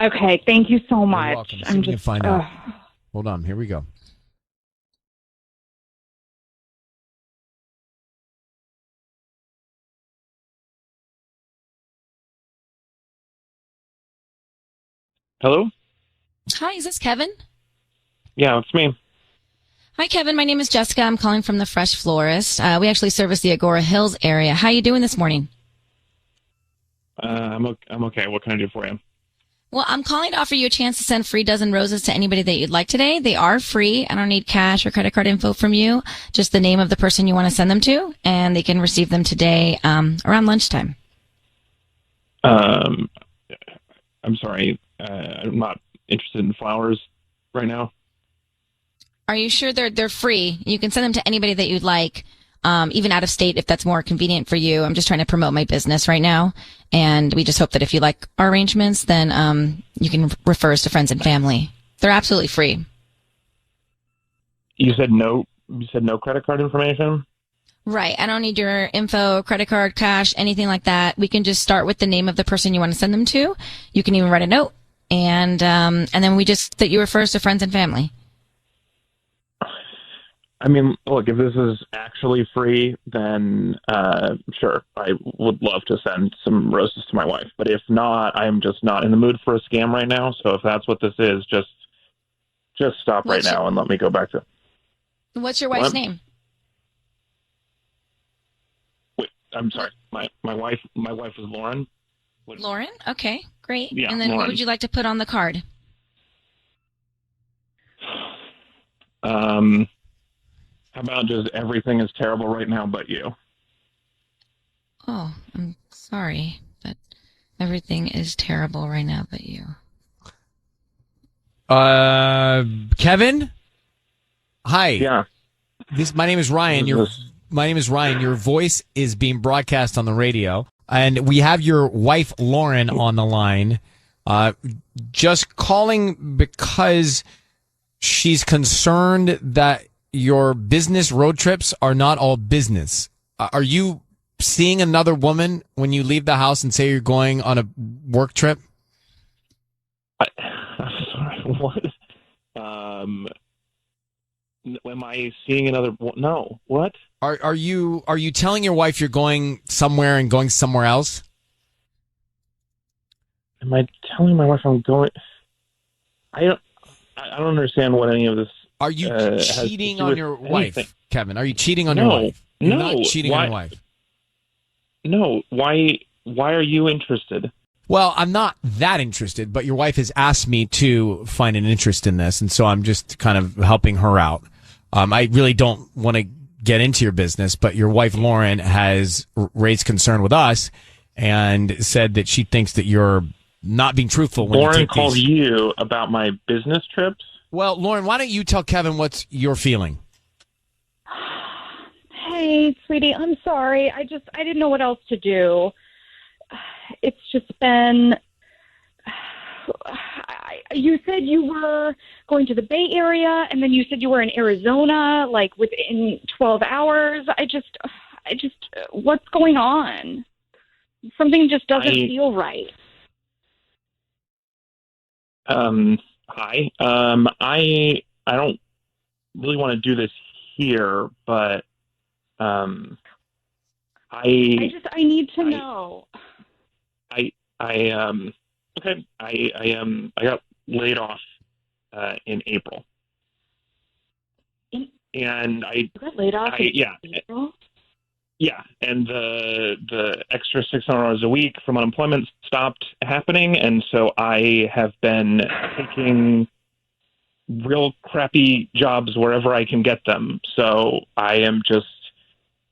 Okay, thank you so much. You're welcome. I'm just find out. Hold on, here we go. Hello? Hi, is this Kevin? Yeah, it's me. Hi, Kevin. My name is Jessica. I'm calling from the Fresh Florist. We actually service the Agora Hills area. How are you doing this morning? I'm okay. What can I do for you? Well, I'm calling to offer you a chance to send free dozen roses to anybody that you'd like today. They are free. I don't need cash or credit card info from you. Just the name of the person you want to send them to, and they can receive them today around lunchtime. I'm sorry. I'm not interested in flowers right now. Are you sure they're free? You can send them to anybody that you'd like, even out of state if that's more convenient for you. I'm just trying to promote my business right now, and we just hope that if you like our arrangements, then you can refer us to friends and family. They're absolutely free. You said no. You said no credit card information? Right. I don't need your info, credit card, cash, anything like that. We can just start with the name of the person you want to send them to. You can even write a note, and then we just that you refer us to friends and family. I mean, look, if this is actually free, then sure, I would love to send some roses to my wife. But if not, I'm just not in the mood for a scam right now. So if that's what this is, just stop right now and let me go back to. What's your wife's name? Wait, I'm sorry. My wife is Lauren. Lauren? Okay, great. Yeah, and then Lauren. what would you like to put on the card? How about just everything is terrible right now but you? Oh, I'm sorry, but everything is terrible right now but you. Kevin? Hi. Yeah. My name is Ryan. My name is Ryan. Your voice is being broadcast on the radio, and we have your wife Lauren on the line. Just calling because she's concerned that your business road trips are not all business. Are you seeing another woman when you leave the house and say you're going on a work trip? I'm sorry. What? Am I seeing another? No. What? Are you telling your wife you're going somewhere and going somewhere else? Am I telling my wife I'm going? I don't understand what any of this. Are you cheating on your wife, anything. Kevin? Are you cheating on your wife? You're not cheating on your wife. No. Why are you interested? Well, I'm not that interested, but your wife has asked me to find an interest in this, and so I'm just kind of helping her out. I really don't want to get into your business, but your wife, Lauren, has raised concern with us and said that she thinks that you're not being truthful when Lauren you take called these. you about my business trips? Well, Lauren, why don't you tell Kevin what you're feeling? Hey, sweetie, I'm sorry. I didn't know what else to do. It's just been. You said you were going to the Bay Area, and then you said you were in Arizona, like within 12 hours. I just, what's going on? Something just doesn't feel right. Hi. I don't really want to do this here, but I need to know. Okay. I got laid off in April. And I got laid off in April? Yeah, and the extra 600 hours a week from unemployment stopped happening, and so I have been taking real crappy jobs wherever I can get them. So I am just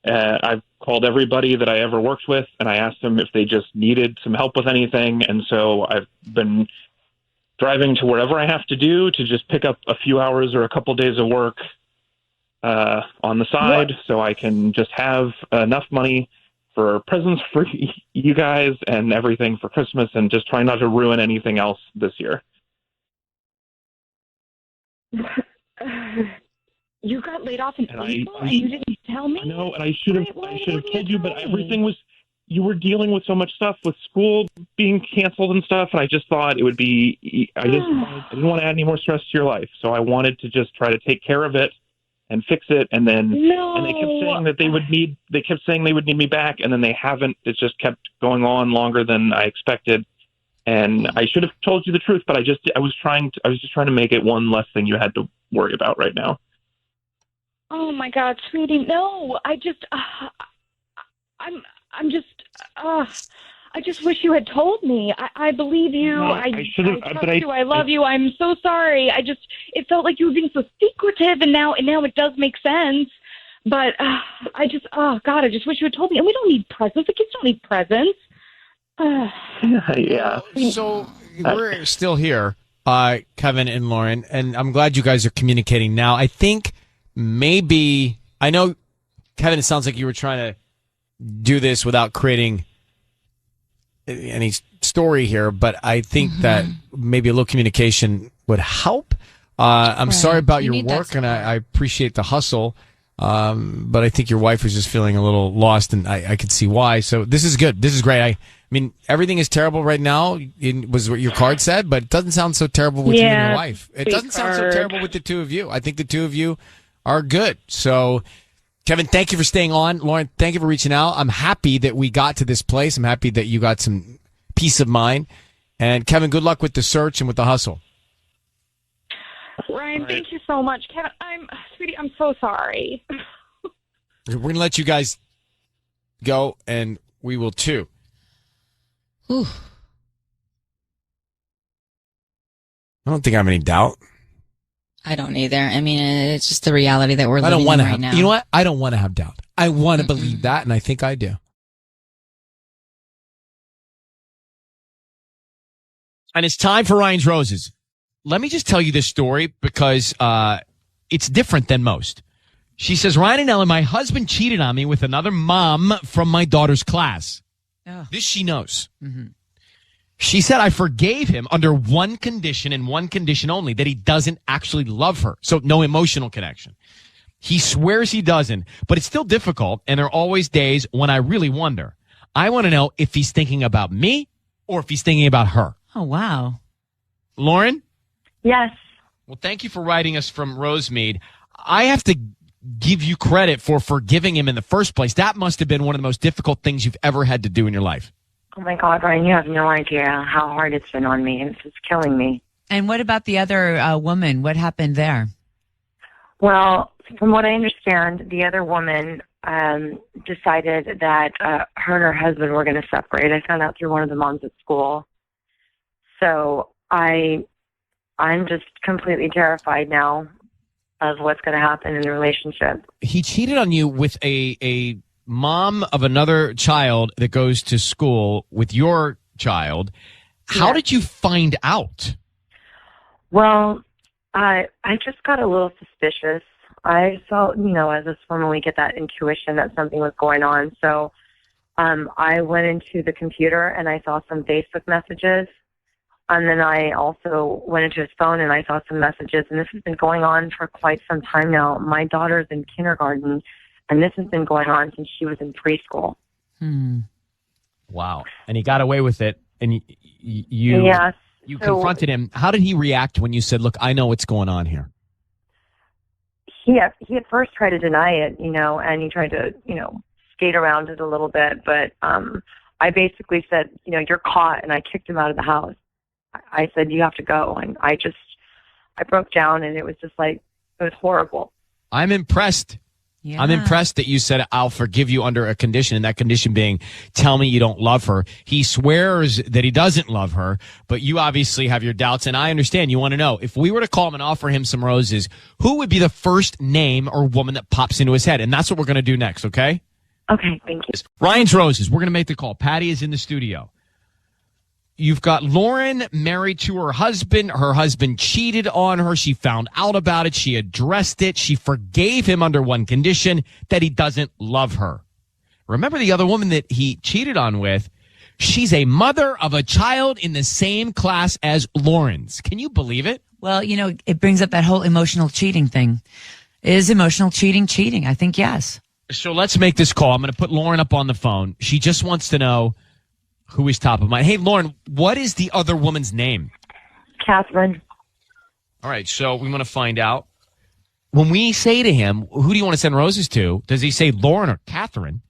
I've called everybody that I ever worked with, and I asked them if they just needed some help with anything, and so I've been driving to wherever I have to do to just pick up a few hours or a couple days of work on the side, so I can just have enough money for presents for you guys and everything for Christmas, and just try not to ruin anything else this year. You got laid off in April, and you didn't tell me? No, and I should have told you, but everything was. You were dealing with so much stuff with school being canceled and stuff, and I just thought it would be. I didn't want to add any more stress to your life, so I wanted to just try to take care of it and fix it, and then and they kept saying that they kept saying they would need me back, and then they haven't. It just kept going on longer than I expected, and I should have told you the truth, but I was just trying to make it one less thing you had to worry about right now. Oh my God, sweetie, no! I just wish you had told me. I believe you. No, I should have, trust you. I love you. I'm so sorry. It felt like you were being so secretive, and now it does make sense. But I just wish you had told me. And we don't need presents. The kids don't need presents. Yeah. So we're still here, Kevin and Lauren, and I'm glad you guys are communicating now. I think maybe, I know, Kevin, it sounds like you were trying to do this without creating any story here, but I think that maybe a little communication would help. I'm sorry about your work, and I appreciate the hustle, but I think your wife was just feeling a little lost, and I could see why. So this is good. This is great. I mean, everything is terrible right now, was what your card said, but it doesn't sound so terrible with you and your wife. It doesn't sound so terrible with the two of you. I think the two of you are good. So, Kevin, thank you for staying on. Lauren, thank you for reaching out. I'm happy that we got to this place. I'm happy that you got some peace of mind. And Kevin, good luck with the search and with the hustle. Ryan, thank you so much. Kevin, sweetie, I'm so sorry. We're going to let you guys go, and we will too. Ooh. I don't think I have any doubt. I don't either. I mean, it's just the reality that we're living in right now. You know what? I don't want to have doubt. I want to believe that, and I think I do. And it's time for Ryan's Roses. Let me just tell you this story because it's different than most. She says, Ryan and Ellen, my husband cheated on me with another mom from my daughter's class. Oh. This she knows. Mm-hmm. She said, I forgave him under one condition and one condition only, that he doesn't actually love her. So no emotional connection. He swears he doesn't, but it's still difficult. And there are always days when I really wonder. I want to know if he's thinking about me or if he's thinking about her. Oh, wow. Lauren? Yes. Well, thank you for writing us from Rosemead. I have to give you credit for forgiving him in the first place. That must have been one of the most difficult things you've ever had to do in your life. Oh, my God, Ryan, you have no idea how hard it's been on me. It's just killing me. And what about the other woman? What happened there? Well, from what I understand, the other woman decided that her and her husband were going to separate. I found out through one of the moms at school. So I'm just completely terrified now of what's going to happen in the relationship. He cheated on you with a mom of another child that goes to school with your child. How did you find out? Well, I just got a little suspicious. I felt, as a woman, we get that intuition that something was going on. So I went into the computer and I saw some Facebook messages. And then I also went into his phone and I saw some messages. And this has been going on for quite some time now. My daughter's in kindergarten, and this has been going on since she was in preschool. Wow. And he got away with it. And you confronted him. How did he react when you said, look, I know what's going on here? He at first tried to deny it, and he tried to, skate around it a little bit. But I basically said, you're caught, and I kicked him out of the house. I said, you have to go. And I broke down, and it was just like, it was horrible. I'm impressed. Yeah. I'm impressed that you said, I'll forgive you under a condition, and that condition being, tell me you don't love her. He swears that he doesn't love her, but you obviously have your doubts, and I understand. You want to know, if we were to call him and offer him some roses, who would be the first name or woman that pops into his head? And that's what we're going to do next, okay? Okay, thank you. Ryan's Roses. We're going to make the call. Patty is in the studio. You've got Lauren married to her husband. Her husband cheated on her. She found out about it. She addressed it. She forgave him under one condition, that he doesn't love her. Remember the other woman that he cheated on with? She's a mother of a child in the same class as Lauren's. Can you believe it? Well, it brings up that whole emotional cheating thing. Is emotional cheating? I think yes. So let's make this call. I'm going to put Lauren up on the phone. She just wants to know who is top of mind. Hey, Lauren, what is the other woman's name? Catherine. All right, so we want to find out. When we say to him, who do you want to send roses to? Does he say Lauren or Catherine?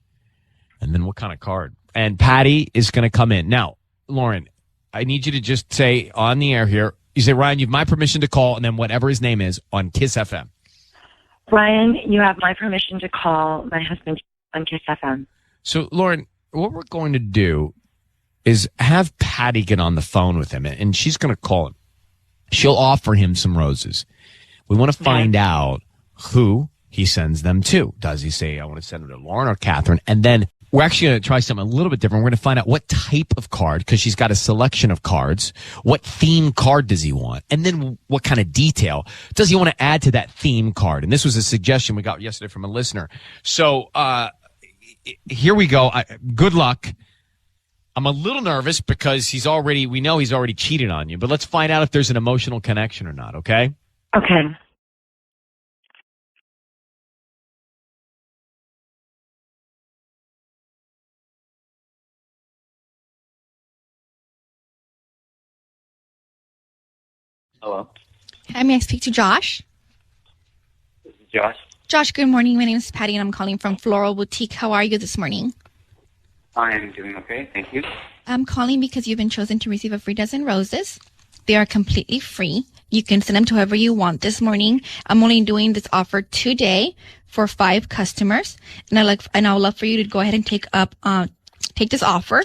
And then what kind of card? And Patty is going to come in. Now, Lauren, I need you to just say on the air here, you say, Ryan, you have my permission to call, and then whatever his name is on KIIS-FM. Ryan, you have my permission to call my husband on KIIS-FM. So, Lauren, what we're going to do is have Patty get on the phone with him, and she's going to call him. She'll offer him some roses. We want to find out who he sends them to. Does he say, I want to send them to Lauren or Catherine? And then we're actually going to try something a little bit different. We're going to find out what type of card, because she's got a selection of cards. What theme card does he want? And then what kind of detail does he want to add to that theme card? And this was a suggestion we got yesterday from a listener. So here we go. Good luck. I'm a little nervous because we know he's already cheated on you, but let's find out if there's an emotional connection or not, okay? Okay. Hello. Hi, may I speak to Josh? This is Josh. Josh, good morning. My name is Patty, and I'm calling from Floral Boutique. How are you this morning? I am doing okay, thank you. I'm calling because you've been chosen to receive a free dozen roses. They are completely free. You can send them to whoever you want this morning. I'm only doing this offer today for 5 customers, and I would love for you to go ahead and take this offer,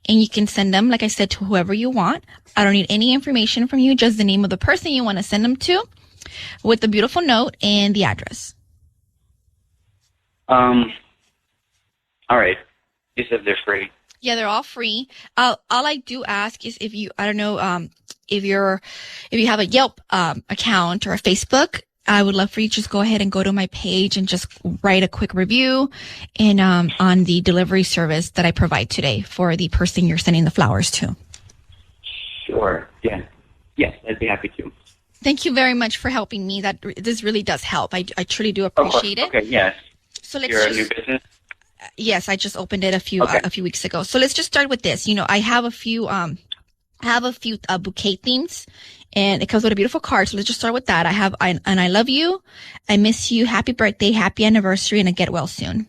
and you can send them, like I said, to whoever you want. I don't need any information from you, just the name of the person you want to send them to, with the beautiful note and the address. All right. You said they're free. Yeah, they're all free. All I do ask is if you have a Yelp account or a Facebook, I would love for you to just go ahead and go to my page and just write a quick review and on the delivery service that I provide today for the person you're sending the flowers to. Sure. Yeah. Yes, I'd be happy to. Thank you very much for helping me. This really does help. I truly do appreciate it. Okay. Yes. So You're a new business. Yes, I just opened it a few weeks ago. So let's just start with this. I have a few I have a few bouquet themes, and it comes with a beautiful card. So let's just start with that. I have an I love you, I miss you, happy birthday, happy anniversary, and a get well soon.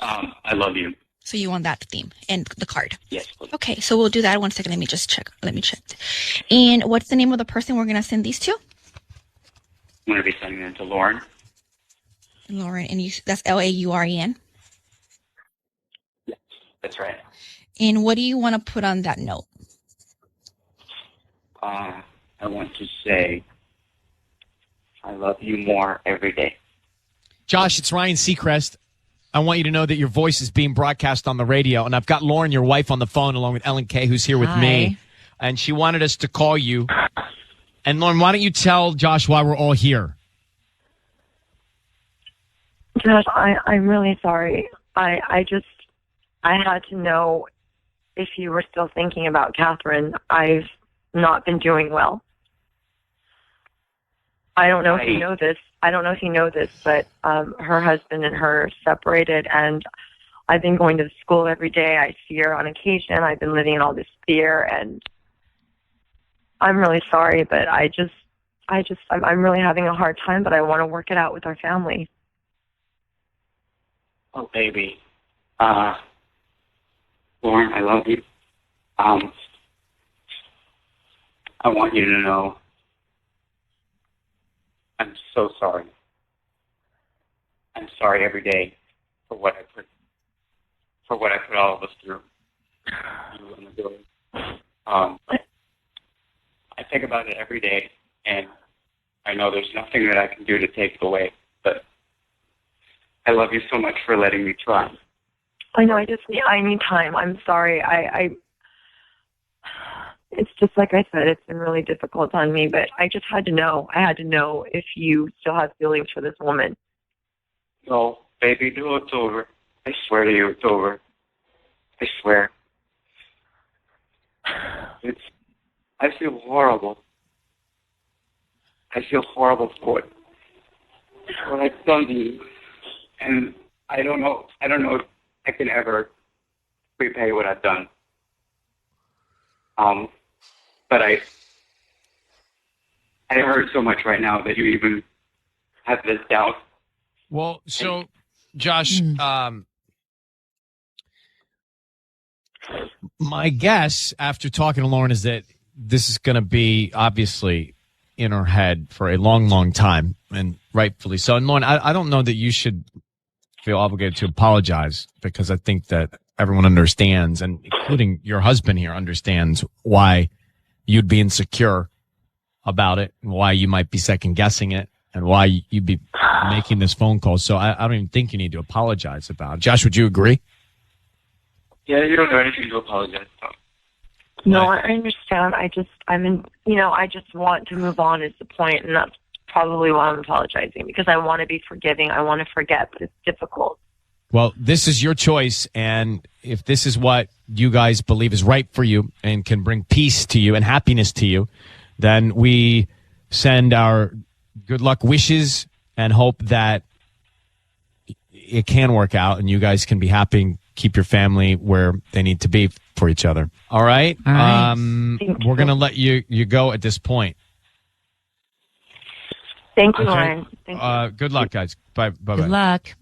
I love you. So you want that theme and the card? Yes, please. Okay, so we'll do that. 1 second. Let me check. And what's the name of the person we're going to send these to? I'm going to be sending them to Lauren. Lauren, and that's Lauren. Yes, that's right. And what do you want to put on that note? I want to say I love you more every day. Josh, it's Ryan Seacrest. I want you to know that your voice is being broadcast on the radio, and I've got Lauren, your wife, on the phone, along with Ellen Kay, who's here with me, and she wanted us to call you. And Lauren, why don't you tell Josh why we're all here? Josh, I'm really sorry. I had to know if you were still thinking about Catherine. I've not been doing well. I don't know if you know this. But her husband and her separated, and I've been going to school every day. I see her on occasion. I've been living in all this fear, and I'm really sorry, but I'm really having a hard time, but I want to work it out with our family. Oh, baby. Lauren, I love you. I want you to know I'm so sorry. I'm sorry every day for what I put all of us through. You and the building. I think about it every day, and I know there's nothing that I can do to take it away, but I love you so much for letting me try. I know, I need time. I'm sorry. It's just like I said, it's been really difficult on me, but I just had to know. I had to know if you still have feelings for this woman. No, baby, no, it's over. I swear to you, it's over. I swear. I feel horrible. I feel horrible for what I've done to you. And I don't know if I can ever repay what I've done. But I hurt so much right now that you even have this doubt. Well, so, Josh, my guess after talking to Lauren is that this is going to be obviously in her head for a long, long time, and rightfully so. And Lauren, I don't know that you should feel obligated to apologize, because I think that everyone understands, and including your husband here understands, why you'd be insecure about it, and why you might be second guessing it, and why you'd be making this phone call. So I don't even think you need to apologize about it. Josh, would you agree? Yeah, you don't have anything to apologize about. No, I understand. I just want to move on is the point, and that's probably why I'm apologizing, because I want to be forgiving. I want to forget, but it's difficult. Well, this is your choice, and if this is what you guys believe is right for you and can bring peace to you and happiness to you, then we send our good luck wishes and hope that it can work out and you guys can be happy and keep your family where they need to be for each other. All right? All right. We're going to let you go at this point. Thank you, Lauren. Good luck, guys. Bye. Bye. Good luck.